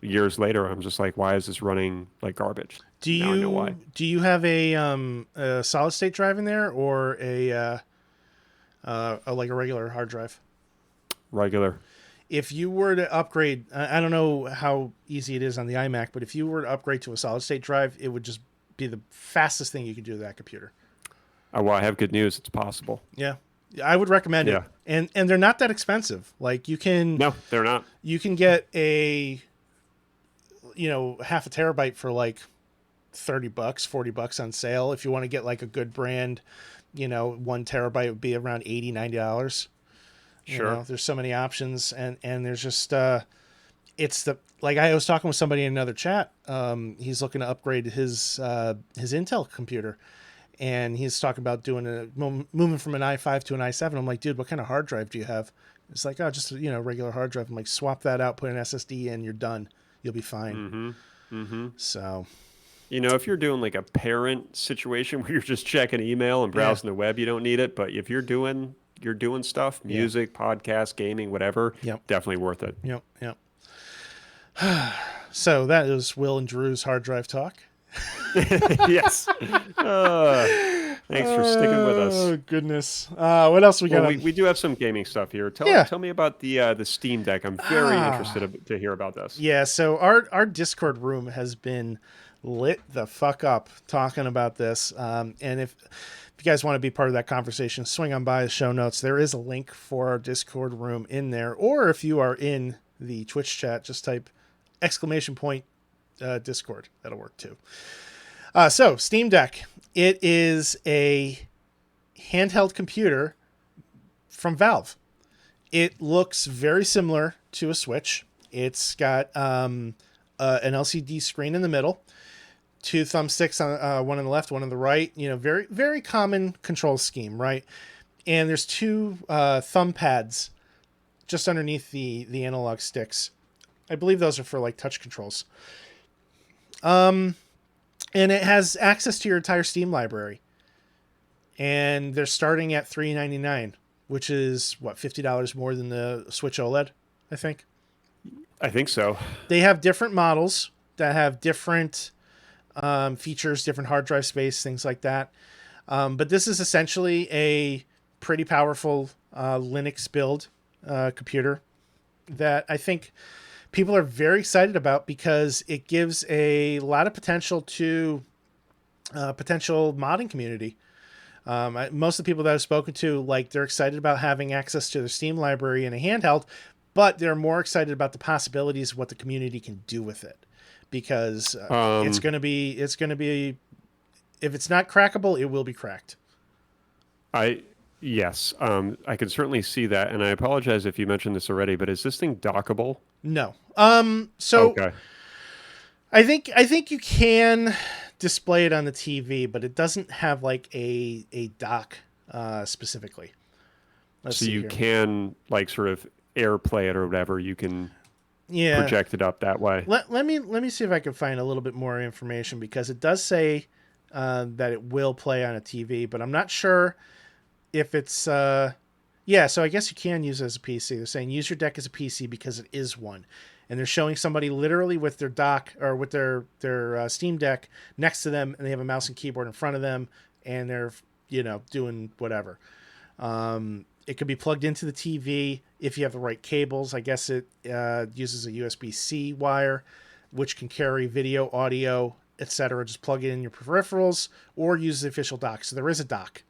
years later, I'm just like, why is this running like garbage? Now I know why. Do you have a solid state drive in there or like a regular hard drive? Regular. If you were to upgrade, I don't know how easy it is on the iMac, but if you were to upgrade to a solid state drive, it would just be the fastest thing you could do to that computer. Well, I have good news. It's possible. Yeah. I would recommend it. And they're not that expensive. Like No, they're not. you can get half a terabyte for like $30, $40 on sale. If you want to get like a good brand, 1 terabyte would be around $80, $90. Sure. There's so many options, and there's just it's like I was talking with somebody in another chat. He's looking to upgrade his Intel computer, and he's talking about moving from an i5 to an i7. I'm like, dude, what kind of hard drive do you have? It's like, oh, just regular hard drive. I'm like, swap that out, put an SSD in, you're done. You'll be fine. Mm-hmm. Mm-hmm. So, if you're doing like a parent situation where you're just checking email and browsing the web, you don't need it. But if you're doing stuff, music, podcast, gaming, whatever, definitely worth it. Yep. So that is Will and Drew's hard drive talk. Yes. Thanks for sticking with us. Oh goodness. What else we Well, got we, on? we do have some gaming stuff here. Tell Yeah. tell me about the Steam Deck. I'm very interested to hear about this. Yeah, so our Discord room has been lit the fuck up talking about this. And if you guys want to be part of that conversation, swing on by the show notes. There is a link for our Discord room in there. Or if you are in the Twitch chat, just type exclamation point Discord. That'll work too. So Steam Deck. It is a handheld computer from Valve. It looks very similar to a Switch. It's got an LCD screen in the middle, two thumbsticks on one on the left, one on the right. You know, very very common control scheme, right? And there's two thumb pads just underneath the analog sticks. I believe those are for like touch controls. And it has access to your entire Steam library. And they're starting at $399, which is what, $50 more than the Switch OLED, I think. I think so. They have different models that have different features, different hard drive space, things like that. But this is essentially a pretty powerful Linux build computer that I think people are very excited about because it gives a lot of potential to potential modding community. Most of the people that I've spoken to, like, they're excited about having access to their Steam library in a handheld, but they're more excited about the possibilities of what the community can do with it, because it's going to be if it's not crackable, it will be cracked. Yes, I can certainly see that, and I apologize if you mentioned this already, but is this thing dockable? No. So Okay. I think you can display it on the TV, but it doesn't have like a dock specifically. Let's So see you here. can like sort of AirPlay it or whatever. You can Yeah. project it up that way. Let me see if I can find a little bit more information, because it does say that it will play on a TV, but I'm not sure if it's yeah. So I guess you can use it as a PC. They're saying use your deck as a PC because it is one, and they're showing somebody literally with their dock or with their Steam Deck next to them, and they have a mouse and keyboard in front of them, and they're doing whatever. It could be plugged into the TV if you have the right cables. I guess it uses a USB-C wire, which can carry video, audio, etc. Just plug it in your peripherals or use the official dock. So there is a dock.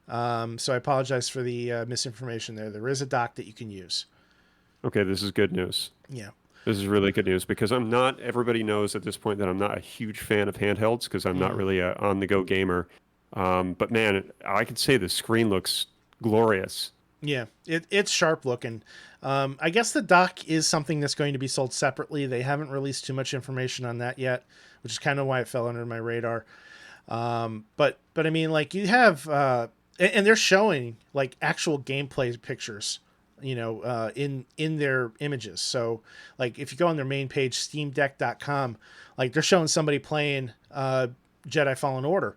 So I apologize for the misinformation there. There is a dock that you can use. Okay, this is good news. Yeah. This is really good news because I'm not, everybody knows at this point that I'm not a huge fan of handhelds because I'm not really a on-the-go gamer. But man, I could say the screen looks glorious. Yeah, it's sharp looking. I guess the dock is something that's going to be sold separately. They haven't released too much information on that yet, which is kind of why it fell under my radar. But I mean, like, you have and they're showing like actual gameplay pictures, in their images. So like if you go on their main page, steamdeck.com, like they're showing somebody playing Jedi Fallen Order.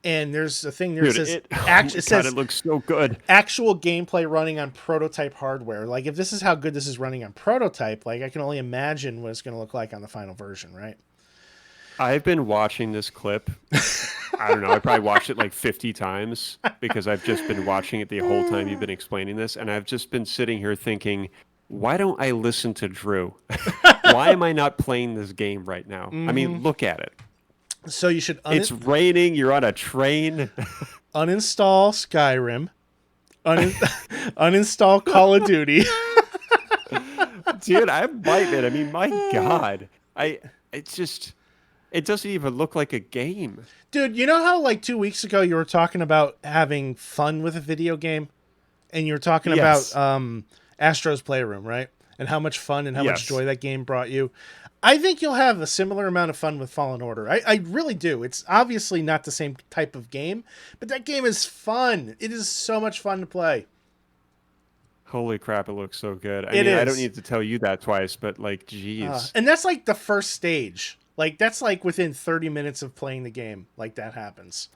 And there's a thing there that Dude, says it God, it looks so good. actual gameplay running on prototype hardware. Like, if this is how good this is running on prototype, like, I can only imagine what it's going to look like on the final version, right? I've been watching this clip. I don't know. I probably watched it like 50 times because I've just been watching it the whole time you've been explaining this. And I've just been sitting here thinking, why don't I listen to Drew? Why am I not playing this game right now? I mean, look at it. So you should It's raining. You're on a train. uninstall Skyrim, uninstall Call of Duty. Dude, I might, man. I mean, my God. It doesn't even look like a game. Dude, you know how like 2 weeks ago you were talking about having fun with a video game? And you were talking Yes. about Astro's Playroom, right? And how much fun and how much Yes. joy that game brought you. I think you'll have a similar amount of fun with Fallen Order. I really do. It's obviously not the same type of game, but that game is fun. It is so much fun to play. Holy crap, it looks so good. I It mean, I don't is. need to tell you that twice, but like, geez. And that's like the first stage. Like, that's like within 30 minutes of playing the game. Like, that happens.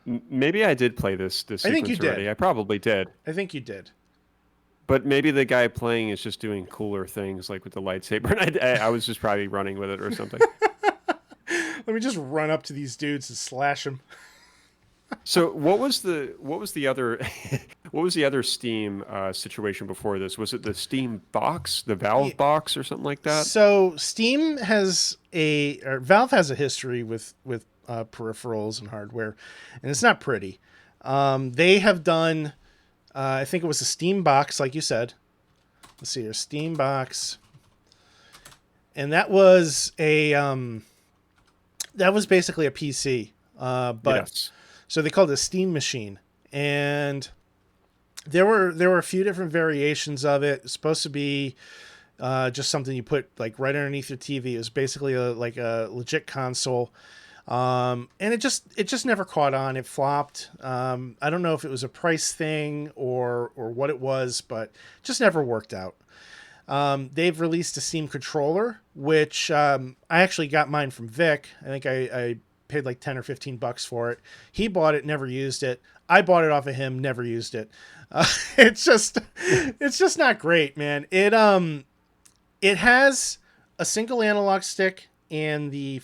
Maybe I did play this I think you sequence did. already. I probably did. I think you did. But maybe the guy playing is just doing cooler things, like with the lightsaber, and I was just probably running with it or something. Let me just run up to these dudes and slash them. So what was the other what was the other Steam situation before this? Was it the Steam box, the Yeah. Valve box, or something like that? So Steam has or Valve has a history with peripherals and hardware, and it's not pretty. They have done, I think it was a Steam box, like you said. Let's see here, Steam box, and that was basically a PC, but Yes. so they called it a Steam machine, and there were a few different variations of it. It's supposed to be just something you put like right underneath your TV. It was basically like a legit console, and it just never caught on. It flopped. I don't know if it was a price thing or what it was, but it just never worked out. They've released a Steam controller, which I actually got mine from Vic. I think I paid like 10 or $15 for it. He bought it, never used it. I bought it off of him, never used it. It's just not great, man. It has a single analog stick and the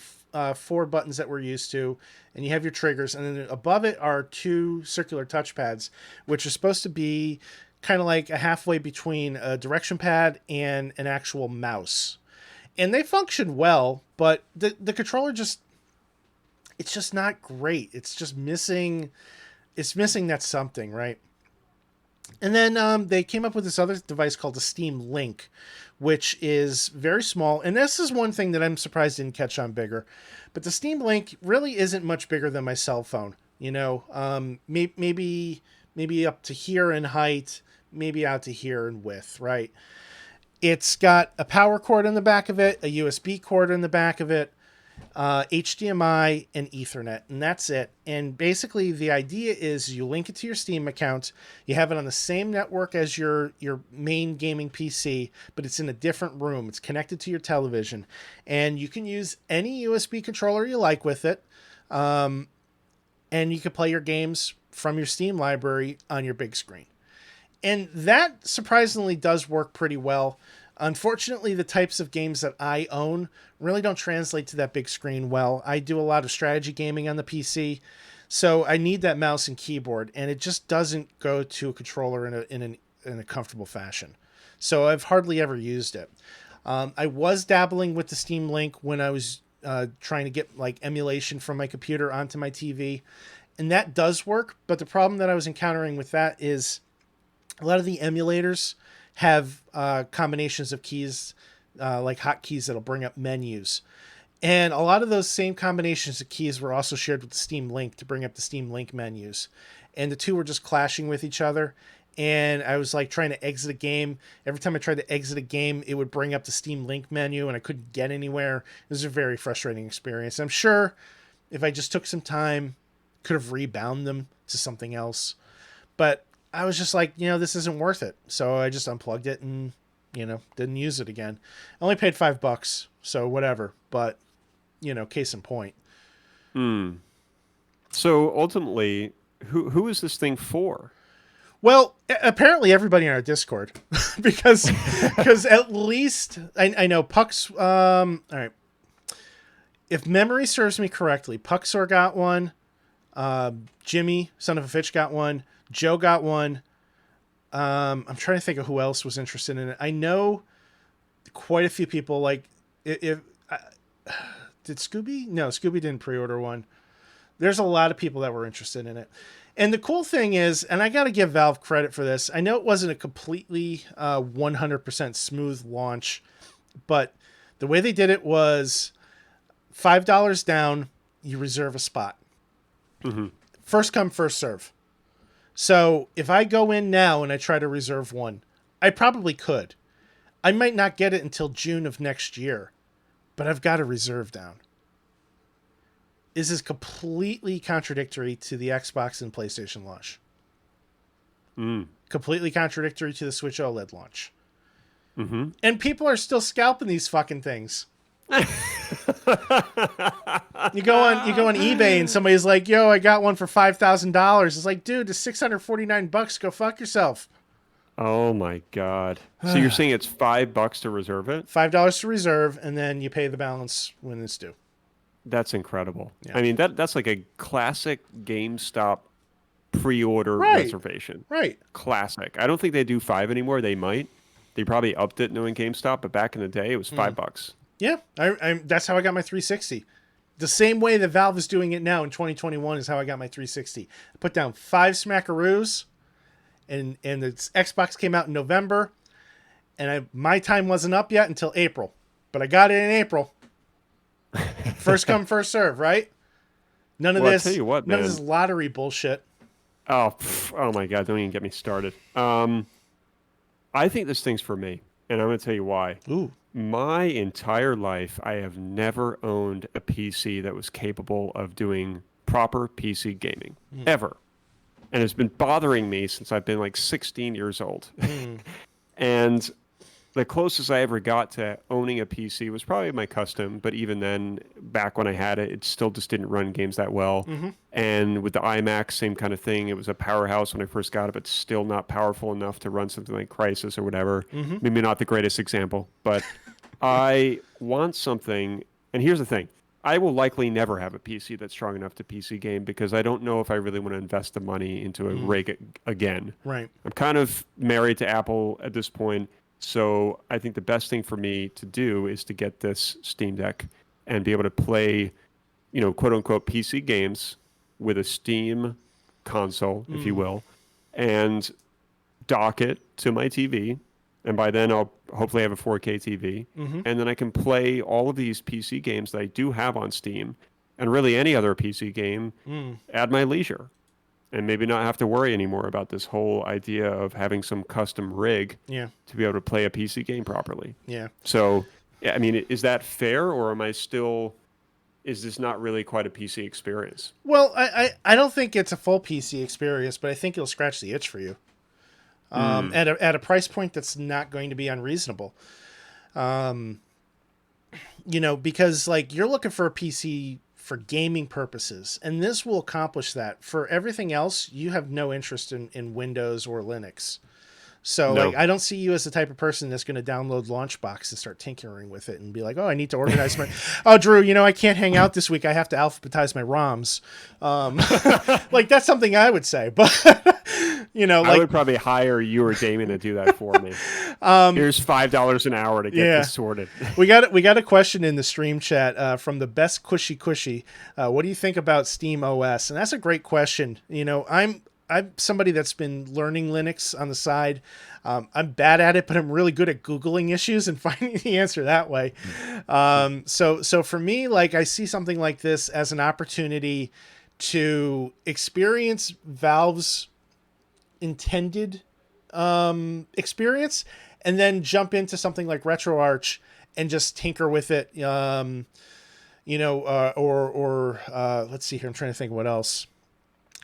four buttons that we're used to, and you have your triggers, and then above it are two circular touchpads, which are supposed to be kind of like a halfway between a direction pad and an actual mouse. And they function well, but the controller it's just not great. It's just missing. It's missing that something, right? And then they came up with this other device called the Steam Link, which is very small. And this is one thing that I'm surprised didn't catch on bigger. But the Steam Link really isn't much bigger than my cell phone. Maybe up to here in height, maybe out to here in width, right? It's got a power cord in the back of it, a USB cord in the back of it, HDMI, and Ethernet, and that's it. And basically, the idea is you link it to your Steam account, you have it on the same network as your main gaming PC, but it's in a different room. It's connected to your television, and you can use any USB controller you like with it, and you can play your games from your Steam library on your big screen. And that surprisingly does work pretty well. Unfortunately, the types of games that I own really don't translate to that big screen well. I do a lot of strategy gaming on the PC, so I need that mouse and keyboard, and it just doesn't go to a controller in a comfortable fashion. So I've hardly ever used it. I was dabbling with the Steam Link when I was trying to get like emulation from my computer onto my TV, and that does work. But the problem that I was encountering with that is a lot of the emulators have combinations of keys, like hotkeys that'll bring up menus. And a lot of those same combinations of keys were also shared with the Steam Link to bring up the Steam Link menus. And the two were just clashing with each other. And I was like trying to exit a game. Every time I tried to exit a game, it would bring up the Steam Link menu and I couldn't get anywhere. It was a very frustrating experience. I'm sure if I just took some time, could have rebound them to something else. But I was just like, this isn't worth it. So I just unplugged it and, didn't use it again. I only paid $5, so whatever. But, case in point. Hmm. So ultimately, who is this thing for? Well, apparently everybody in our Discord, because at least I know Puck's. All right, if memory serves me correctly, Puxor got one. Jimmy, son of a Fitch, got one. Joe got one. I'm trying to think of who else was interested in it. I know quite a few people. Like, if did Scooby? No, Scooby didn't pre-order one. There's a lot of people that were interested in it. And the cool thing is, and I got to give Valve credit for this. I know it wasn't a completely 100% smooth launch, but the way they did it was $5 down, you reserve a spot. Mm-hmm. First come, first serve. So if I go in now and I try to reserve one, I probably could. I might not get it until June of next year, but I've got a reserve down. This is completely contradictory to the Xbox and PlayStation launch. Completely contradictory to the Switch OLED launch. Mm-hmm. And people are still scalping these fucking things. You go on eBay and somebody's like, "Yo, I got one for $5,000." It's like, dude, it's $649. Go fuck yourself. Oh my God. So you're saying it's $5 to reserve it? $5 to reserve, and then you pay the balance when it's due. That's incredible. Yeah. I mean, that's like a classic GameStop pre-order Right. reservation. Right. Classic. I don't think they do 5 anymore. They might. They probably upped it knowing GameStop, but back in the day it was $5. Yeah. That's how I got my 360. The same way that Valve is doing it now in 2021 is how I got my 360. I put down 5 smackaroos, and the Xbox came out in November, and my time wasn't up yet until April, but I got it in April. First come, first serve, right? None of Well, I this, tell you what, none of this man. lottery bullshit. Oh my God, don't even get me started. I think this thing's for me, and I'm going to tell you why. Ooh. My entire life, I have never owned a PC that was capable of doing proper PC gaming, ever. And it's been bothering me since I've been like 16 years old. And the closest I ever got to owning a PC was probably my custom, but even then, back when I had it, it still just didn't run games that well. And with the iMac, same kind of thing. It was a powerhouse when I first got it, but still not powerful enough to run something like Crisis or whatever. Maybe not the greatest example, but I want something. And here's the thing. I will likely never have a PC that's strong enough to PC game because I don't know if I really want to invest the money into a rig again. Right. I'm kind of married to Apple at this point. So I think the best thing for me to do is to get this Steam Deck and be able to play, quote unquote PC games with a Steam console, if you will, and dock it to my TV. And by then I'll hopefully have a 4K TV. And then I can play all of these PC games that I do have on Steam and really any other PC game at my leisure. And maybe not have to worry anymore about this whole idea of having some custom rig Yeah. to be able to play a PC game properly. Yeah. So, yeah, I mean, is that fair, or is this not really quite a PC experience? Well, I don't think it's a full PC experience, but I think it'll scratch the itch for you. At a price point that's not going to be unreasonable. Because like you're looking for a PC for gaming purposes, and this will accomplish that. For everything else, you have no interest in Windows or Linux. So No. like I don't see you as the type of person that's going to download Launchbox and start tinkering with it and be like, oh, I need to organize my. Oh, Drew, I can't hang out this week. I have to alphabetize my ROMs. Like that's something I would say, but I would probably hire you or Damien to do that for me. Here's $5 an hour to get this sorted. we got a question in the stream chat from the best Cushy. What do you think about Steam OS? And that's a great question. I'm somebody that's been learning Linux on the side. I'm bad at it, but I'm really good at Googling issues and finding the answer that way. So for me, like I see something like this as an opportunity to experience Valve's intended experience, and then jump into something like RetroArch and just tinker with it. Let's see here. I'm trying to think of what else.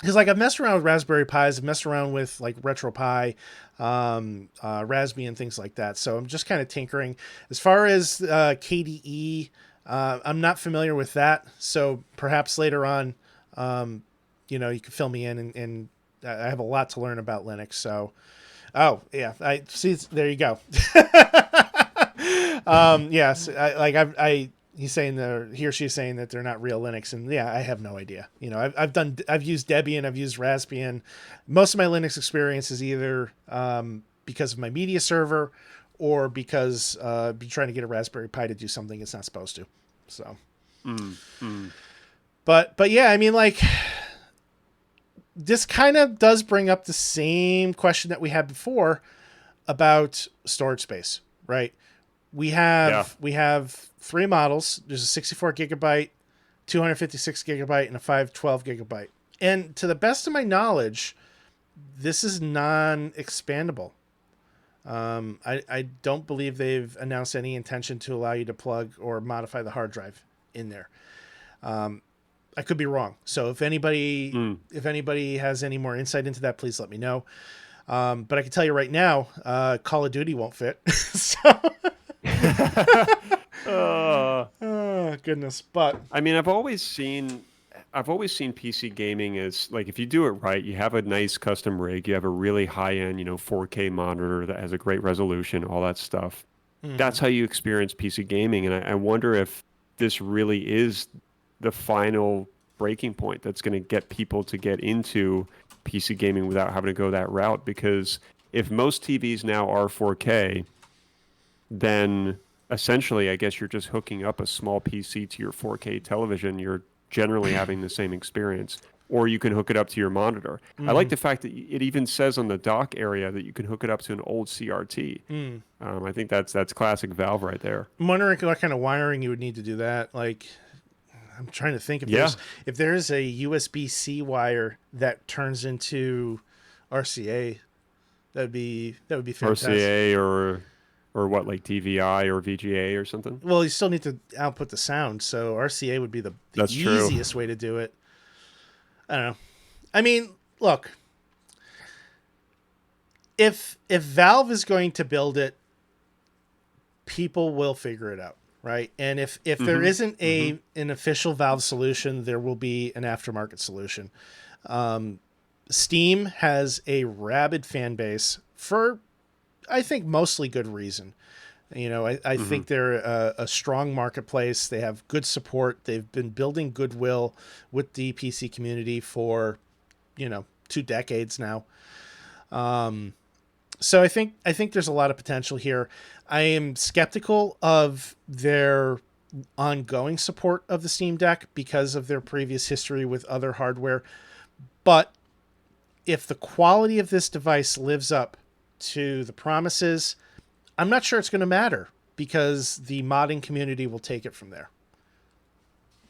Because like I've messed around with Raspberry Pis, I've messed around with like RetroPie, Raspbian and things like that. So I'm just kind of tinkering. As far as KDE, I'm not familiar with that. So perhaps later on, you can fill me in, and I have a lot to learn about Linux. So, oh yeah, I see. There you go. Yes, he's saying he or she's saying that they're not real Linux, and yeah, I have no idea. I've used Debian, I've used Raspbian. Most of my Linux experience is either because of my media server, or because trying to get a Raspberry Pi to do something it's not supposed to. So, but yeah, I mean, like this kind of does bring up the same question that we had before about storage space, right? We have 3 models. There's a 64 gigabyte, 256 gigabyte, and a 512 gigabyte. And to the best of my knowledge, this is non-expandable. I don't believe they've announced any intention to allow you to plug or modify the hard drive in there. I could be wrong. So if anybody has any more insight into that, please let me know. But I can tell you right now, Call of Duty won't fit. So. Oh goodness! But I mean, I've always seen PC gaming as like if you do it right, you have a nice custom rig, you have a really high-end, 4K monitor that has a great resolution, all that stuff. That's how you experience PC gaming, and I wonder if this really is the final breaking point that's going to get people to get into PC gaming without having to go that route. Because if most TVs now are 4K, then essentially, I guess you're just hooking up a small PC to your 4K television. You're generally having the same experience. Or you can hook it up to your monitor. I like Mm-hmm. the fact that it even says on the dock area that you can hook it up to an old CRT. Mm. I think that's classic Valve right there. I'm wondering what kind of wiring you would need to do that. Like, I'm trying to think Yeah, if there's a USB-C wire that turns into RCA, that would be fantastic. RCA or what, like DVI or VGA or something. Well, you still need to output the sound, so RCA would be the That's true. easiest way to do it. I don't know. I mean, look, if Valve is going to build it, people will figure it out, right? And if there Hmm. isn't Hmm. an official Valve solution, there will be an aftermarket solution. Steam has a rabid fan base for, I think, mostly good reason. I Hmm. think they're a strong marketplace. They have good support. They've been building goodwill with the PC community for, 2 decades now. So I think there's a lot of potential here. I am skeptical of their ongoing support of the Steam Deck because of their previous history with other hardware. But if the quality of this device lives up to the promises, I'm not sure it's going to matter because the modding community will take it from there.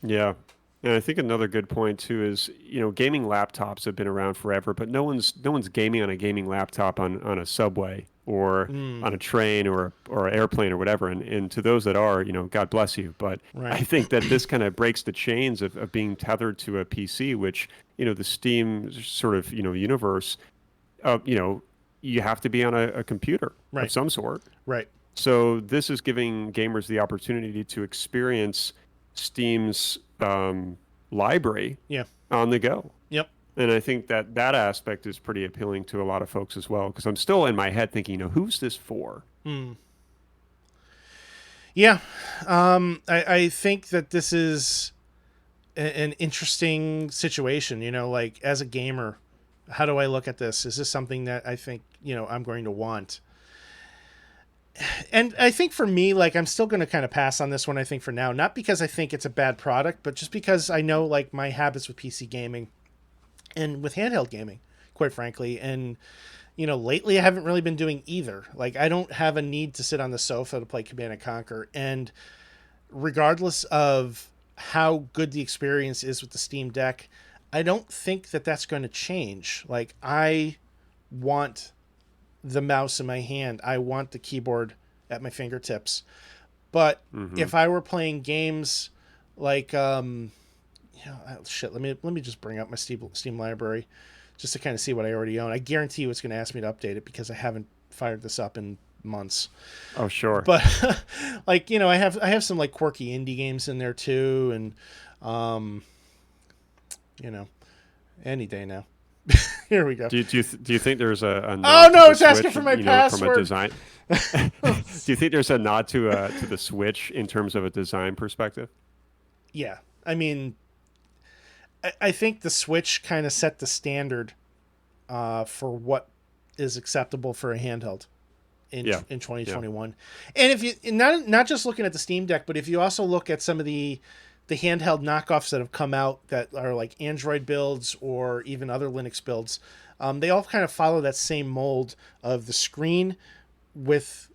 Yeah. And I think another good point too is, gaming laptops have been around forever, but no one's gaming on a gaming laptop on a subway or Mm, on a train or an airplane or whatever. And to those that are, God bless you. But right. I think that this kind of breaks the chains of being tethered to a PC, which, the Steam sort of, universe, you have to be on a computer of Right. some sort. Right. So this is giving gamers the opportunity to experience Steam's library Yeah. on the go. Yep. And I think that that aspect is pretty appealing to a lot of folks as well, because I'm still in my head thinking, who's this for? Mm. Yeah. I think that this is an interesting situation. Like as a gamer, how do I look at this? Is this something that I think I'm going to want? And I think for me, like I'm still going to kind of pass on this one. I think for now, not because I think it's a bad product, but just because I know like my habits with PC gaming and with handheld gaming, quite frankly. And lately I haven't really been doing either. Like I don't have a need to sit on the sofa to play Command and Conquer. And regardless of how good the experience is with the Steam Deck, I don't think that that's going to change. Like I want the mouse in my hand. I want the keyboard at my fingertips. But Hmm. if I were playing games like shit, let me just bring up my Steam library just to kind of see what I already own. I guarantee you it's going to ask me to update it because I haven't fired this up in months. Oh, sure. But like, I have some like quirky indie games in there too and um you know, any day now. Here we go. Do you think there's a Oh nod to no, the it's asking Switch, for my from a password. design? Do you think there's a nod to the Switch in terms of a design perspective? Yeah. I mean, I think the Switch kind of set the standard for what is acceptable for a handheld in Yeah. in Yeah. 2021. And if you not just looking at the Steam Deck, but if you also look at some of the handheld knockoffs that have come out that are like Android builds or even other Linux builds, they all kind of follow that same mold of the screen with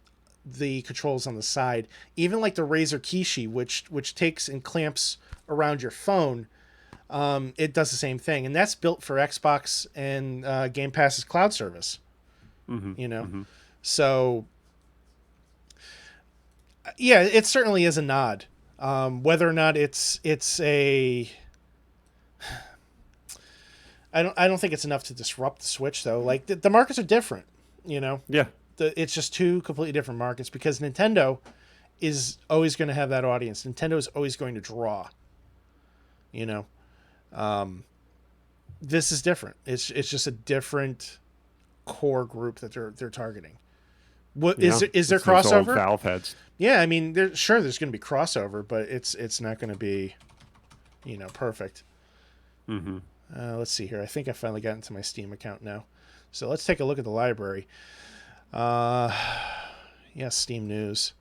the controls on the side. Even like the Razer Kishi, which takes and clamps around your phone, it does the same thing, and that's built for Xbox and Game Pass's cloud service. Hmm. You know, Hmm. so yeah, it certainly is a nod. Whether or not it's a, I don't think it's enough to disrupt the Switch though. Like the markets are different. You know, Yeah. it's just two completely different markets because Nintendo is always going to have that audience. Nintendo is always going to draw. You know, um, this is different. It's just a different core group that they're targeting. What is Yeah. is there It's those old crossover? Valve heads. Yeah, I mean, there's going to be crossover, but it's not going to be Perfect. Mm-hmm. Let's see here. I think I finally got into my Steam account now. So let's take a look at the library. Uh, yeah, Steam news.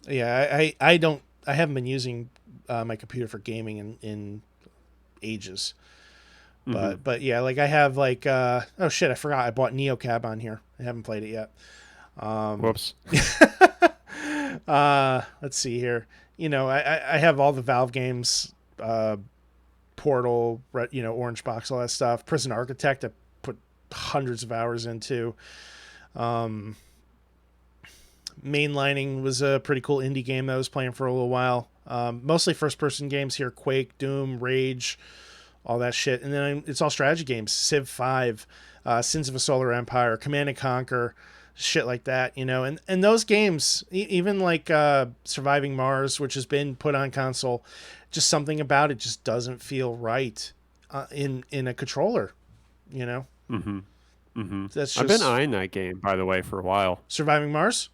Yeah, I don't. I haven't been using my computer for gaming in ages. Mm-hmm. But yeah, like I have like oh shit, I forgot I bought NeoCab on here. I haven't played it yet. Whoops. Let's see here. I have all the Valve games, Portal, Orange Box, all that stuff. Prison Architect, I put hundreds of hours into. Mainlining was a pretty cool indie game that I was playing for a little while. Mostly first-person games here: Quake, Doom, Rage, all that shit. And then it's all strategy games: Civ 5, Sins of a Solar Empire, Command and Conquer, shit like that. And those games, even like Surviving Mars, which has been put on console, just something about it just doesn't feel right in a controller. Mm-hmm. Mm-hmm. That's I've been just eyeing that game, by the way, for a while. Surviving Mars.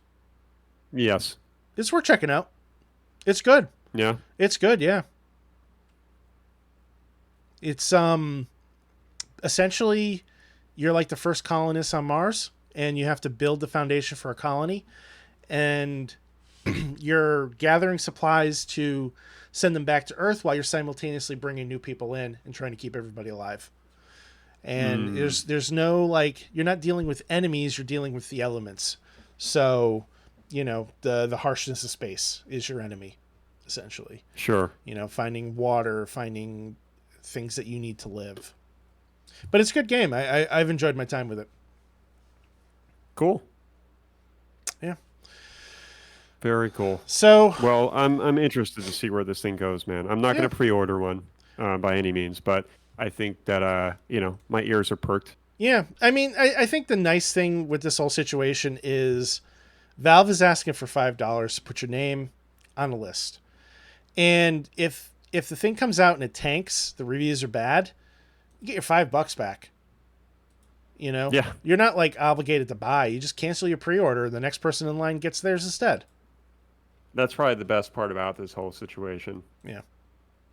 Yes. It's worth checking out. It's good. Yeah. It's good, yeah. It's essentially you're like the first colonists on Mars and you have to build the foundation for a colony and you're gathering supplies to send them back to Earth while you're simultaneously bringing new people in and trying to keep everybody alive. And there's no like you're not dealing with enemies, you're dealing with the elements. So, the harshness of space is your enemy essentially. Sure. Finding water, finding things that you need to live. But it's a good game. I've enjoyed my time with it. Cool. Yeah. Very cool. So, Well, I'm interested to see where this thing goes, man. I'm not going to pre-order one by any means, but I think that my ears are perked. yeah. I mean, I think the nice thing with this whole situation is Valve is asking for $5 to put your name on a list. And if the thing comes out and it tanks, the reviews are bad, you get your $5 back. Yeah. You're not like obligated to buy. You just cancel your pre-order and the next person in line gets theirs instead. That's probably the best part about this whole situation. Yeah.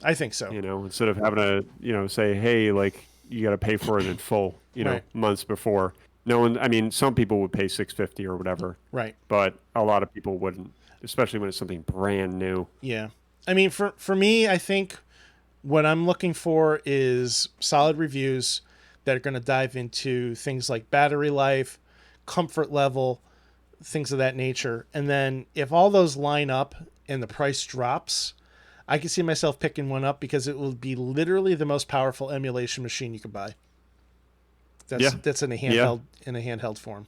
I think so. Instead of having to, say, hey, like you got to pay for it in full, Right. months before. No one, I mean, some people would pay $6.50 or whatever, Right. but a lot of people wouldn't, especially when it's something brand new. Yeah. I mean, for me, I think what I'm looking for is solid reviews that are going to dive into things like battery life, comfort level, things of that nature. And then if all those line up and the price drops, I can see myself picking one up because it will be literally the most powerful emulation machine you can buy. That's in a handheld form.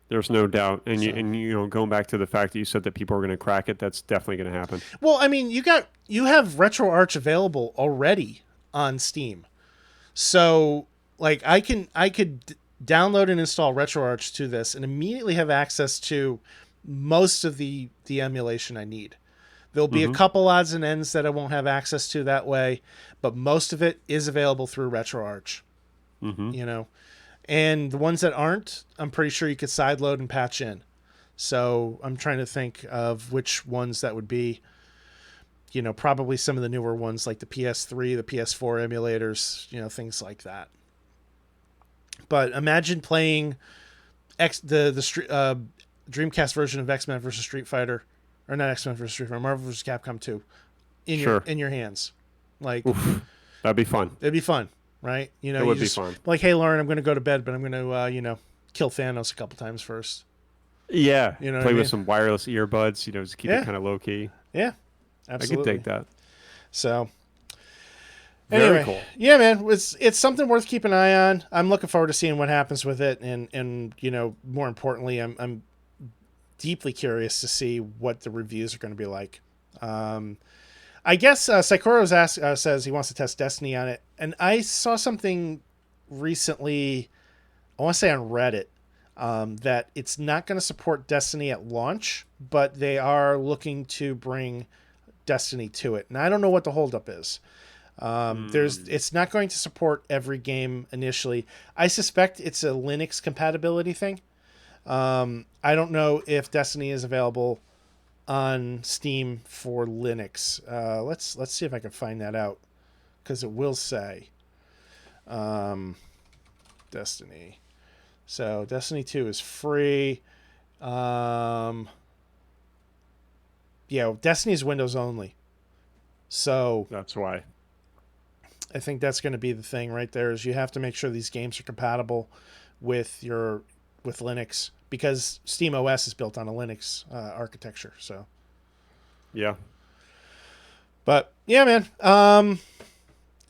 There's no doubt. And going back to the fact that you said that people are going to crack it, that's definitely going to happen. Well, I mean, you have RetroArch available already on Steam. So, like I could download and install RetroArch to this and immediately have access to most of the emulation I need. There'll be a couple odds and ends that I won't have access to that way, but most of it is available through RetroArch. And the ones that aren't, I'm pretty sure you could sideload and patch in. So I'm trying to think of which ones that would be. Probably some of the newer ones like the PS3, the PS4 emulators, things like that. But imagine playing the Dreamcast version of X-Men versus Street Fighter, or not X-Men versus Street Fighter, Marvel versus Capcom 2, in your hands. Like, oof, that'd be fun. It'd be fun. Right? It would be fun. Like, hey, Lauren, I'm going to go to bed, but I'm going to, kill Thanos a couple times first. Yeah. Play with some wireless earbuds, just keep it kind of low key. Yeah. Absolutely. I could dig that. So, Very anyway, cool. Yeah, man, it's something worth keeping an eye on. I'm looking forward to seeing what happens with it, and more importantly, I'm deeply curious to see what the reviews are going to be like. I guess Saikuro's says he wants to test Destiny on it, and I saw something recently, I want to say on Reddit, that it's not going to support Destiny at launch, but they are looking to bring Destiny to it, and I don't know what the holdup is. It's not going to support every game initially. I suspect it's a Linux compatibility thing. I don't know if Destiny is available on Steam for Linux. Let's see if I can find that out, because it will say Destiny. So Destiny 2 is free. Yeah, Destiny is Windows only. So That's why. I think that's going to be the thing right there, is you have to make sure these games are compatible with Linux, because Steam OS is built on a Linux architecture. So, Yeah. but yeah, man,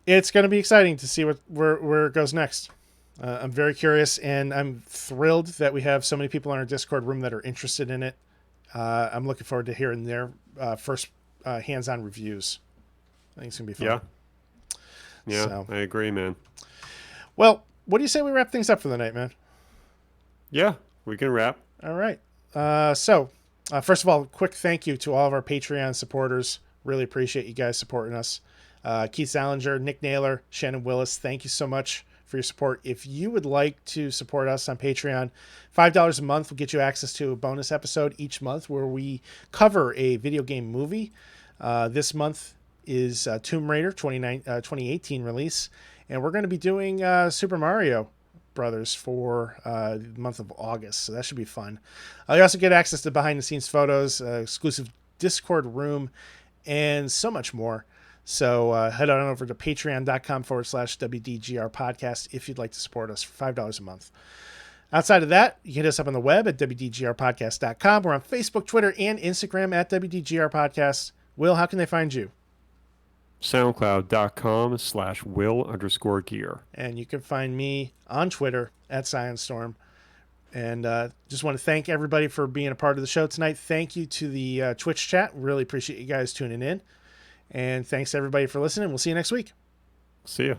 it's going to be exciting to see where it goes next. I'm very curious, and I'm thrilled that we have so many people in our Discord room that are interested in it. I'm looking forward to hearing their first hands-on reviews. I think it's gonna be fun. Yeah. Yeah, So, I agree, man. well, what do you say we wrap things up for the night, man? Yeah, we can wrap. All right. First of all, quick thank you to all of our Patreon supporters. Really appreciate you guys supporting us. Keith Salinger, Nick Naylor, Shannon Willis, thank you so much for your support. If you would like to support us on Patreon, $5 a month will get you access to a bonus episode each month where we cover a video game movie. This month is Tomb Raider 2018 release, and we're going to be doing Super Mario Brothers for the month of August, so that should be fun. You also get access to behind-the-scenes photos, exclusive Discord room, and so much more. So head on over to patreon.com/WDGR podcast if you'd like to support us for $5 a month. Outside of that, you can hit us up on the web at WDGRpodcast.com. We're on Facebook, Twitter, and Instagram at WDGR Podcast. Will, how can they find you? SoundCloud.com/Will_gear. And you can find me on Twitter at ScienceStorm. And just want to thank everybody for being a part of the show tonight. Thank you to the Twitch chat. Really appreciate you guys tuning in. And thanks everybody for listening. We'll see you next week. See ya.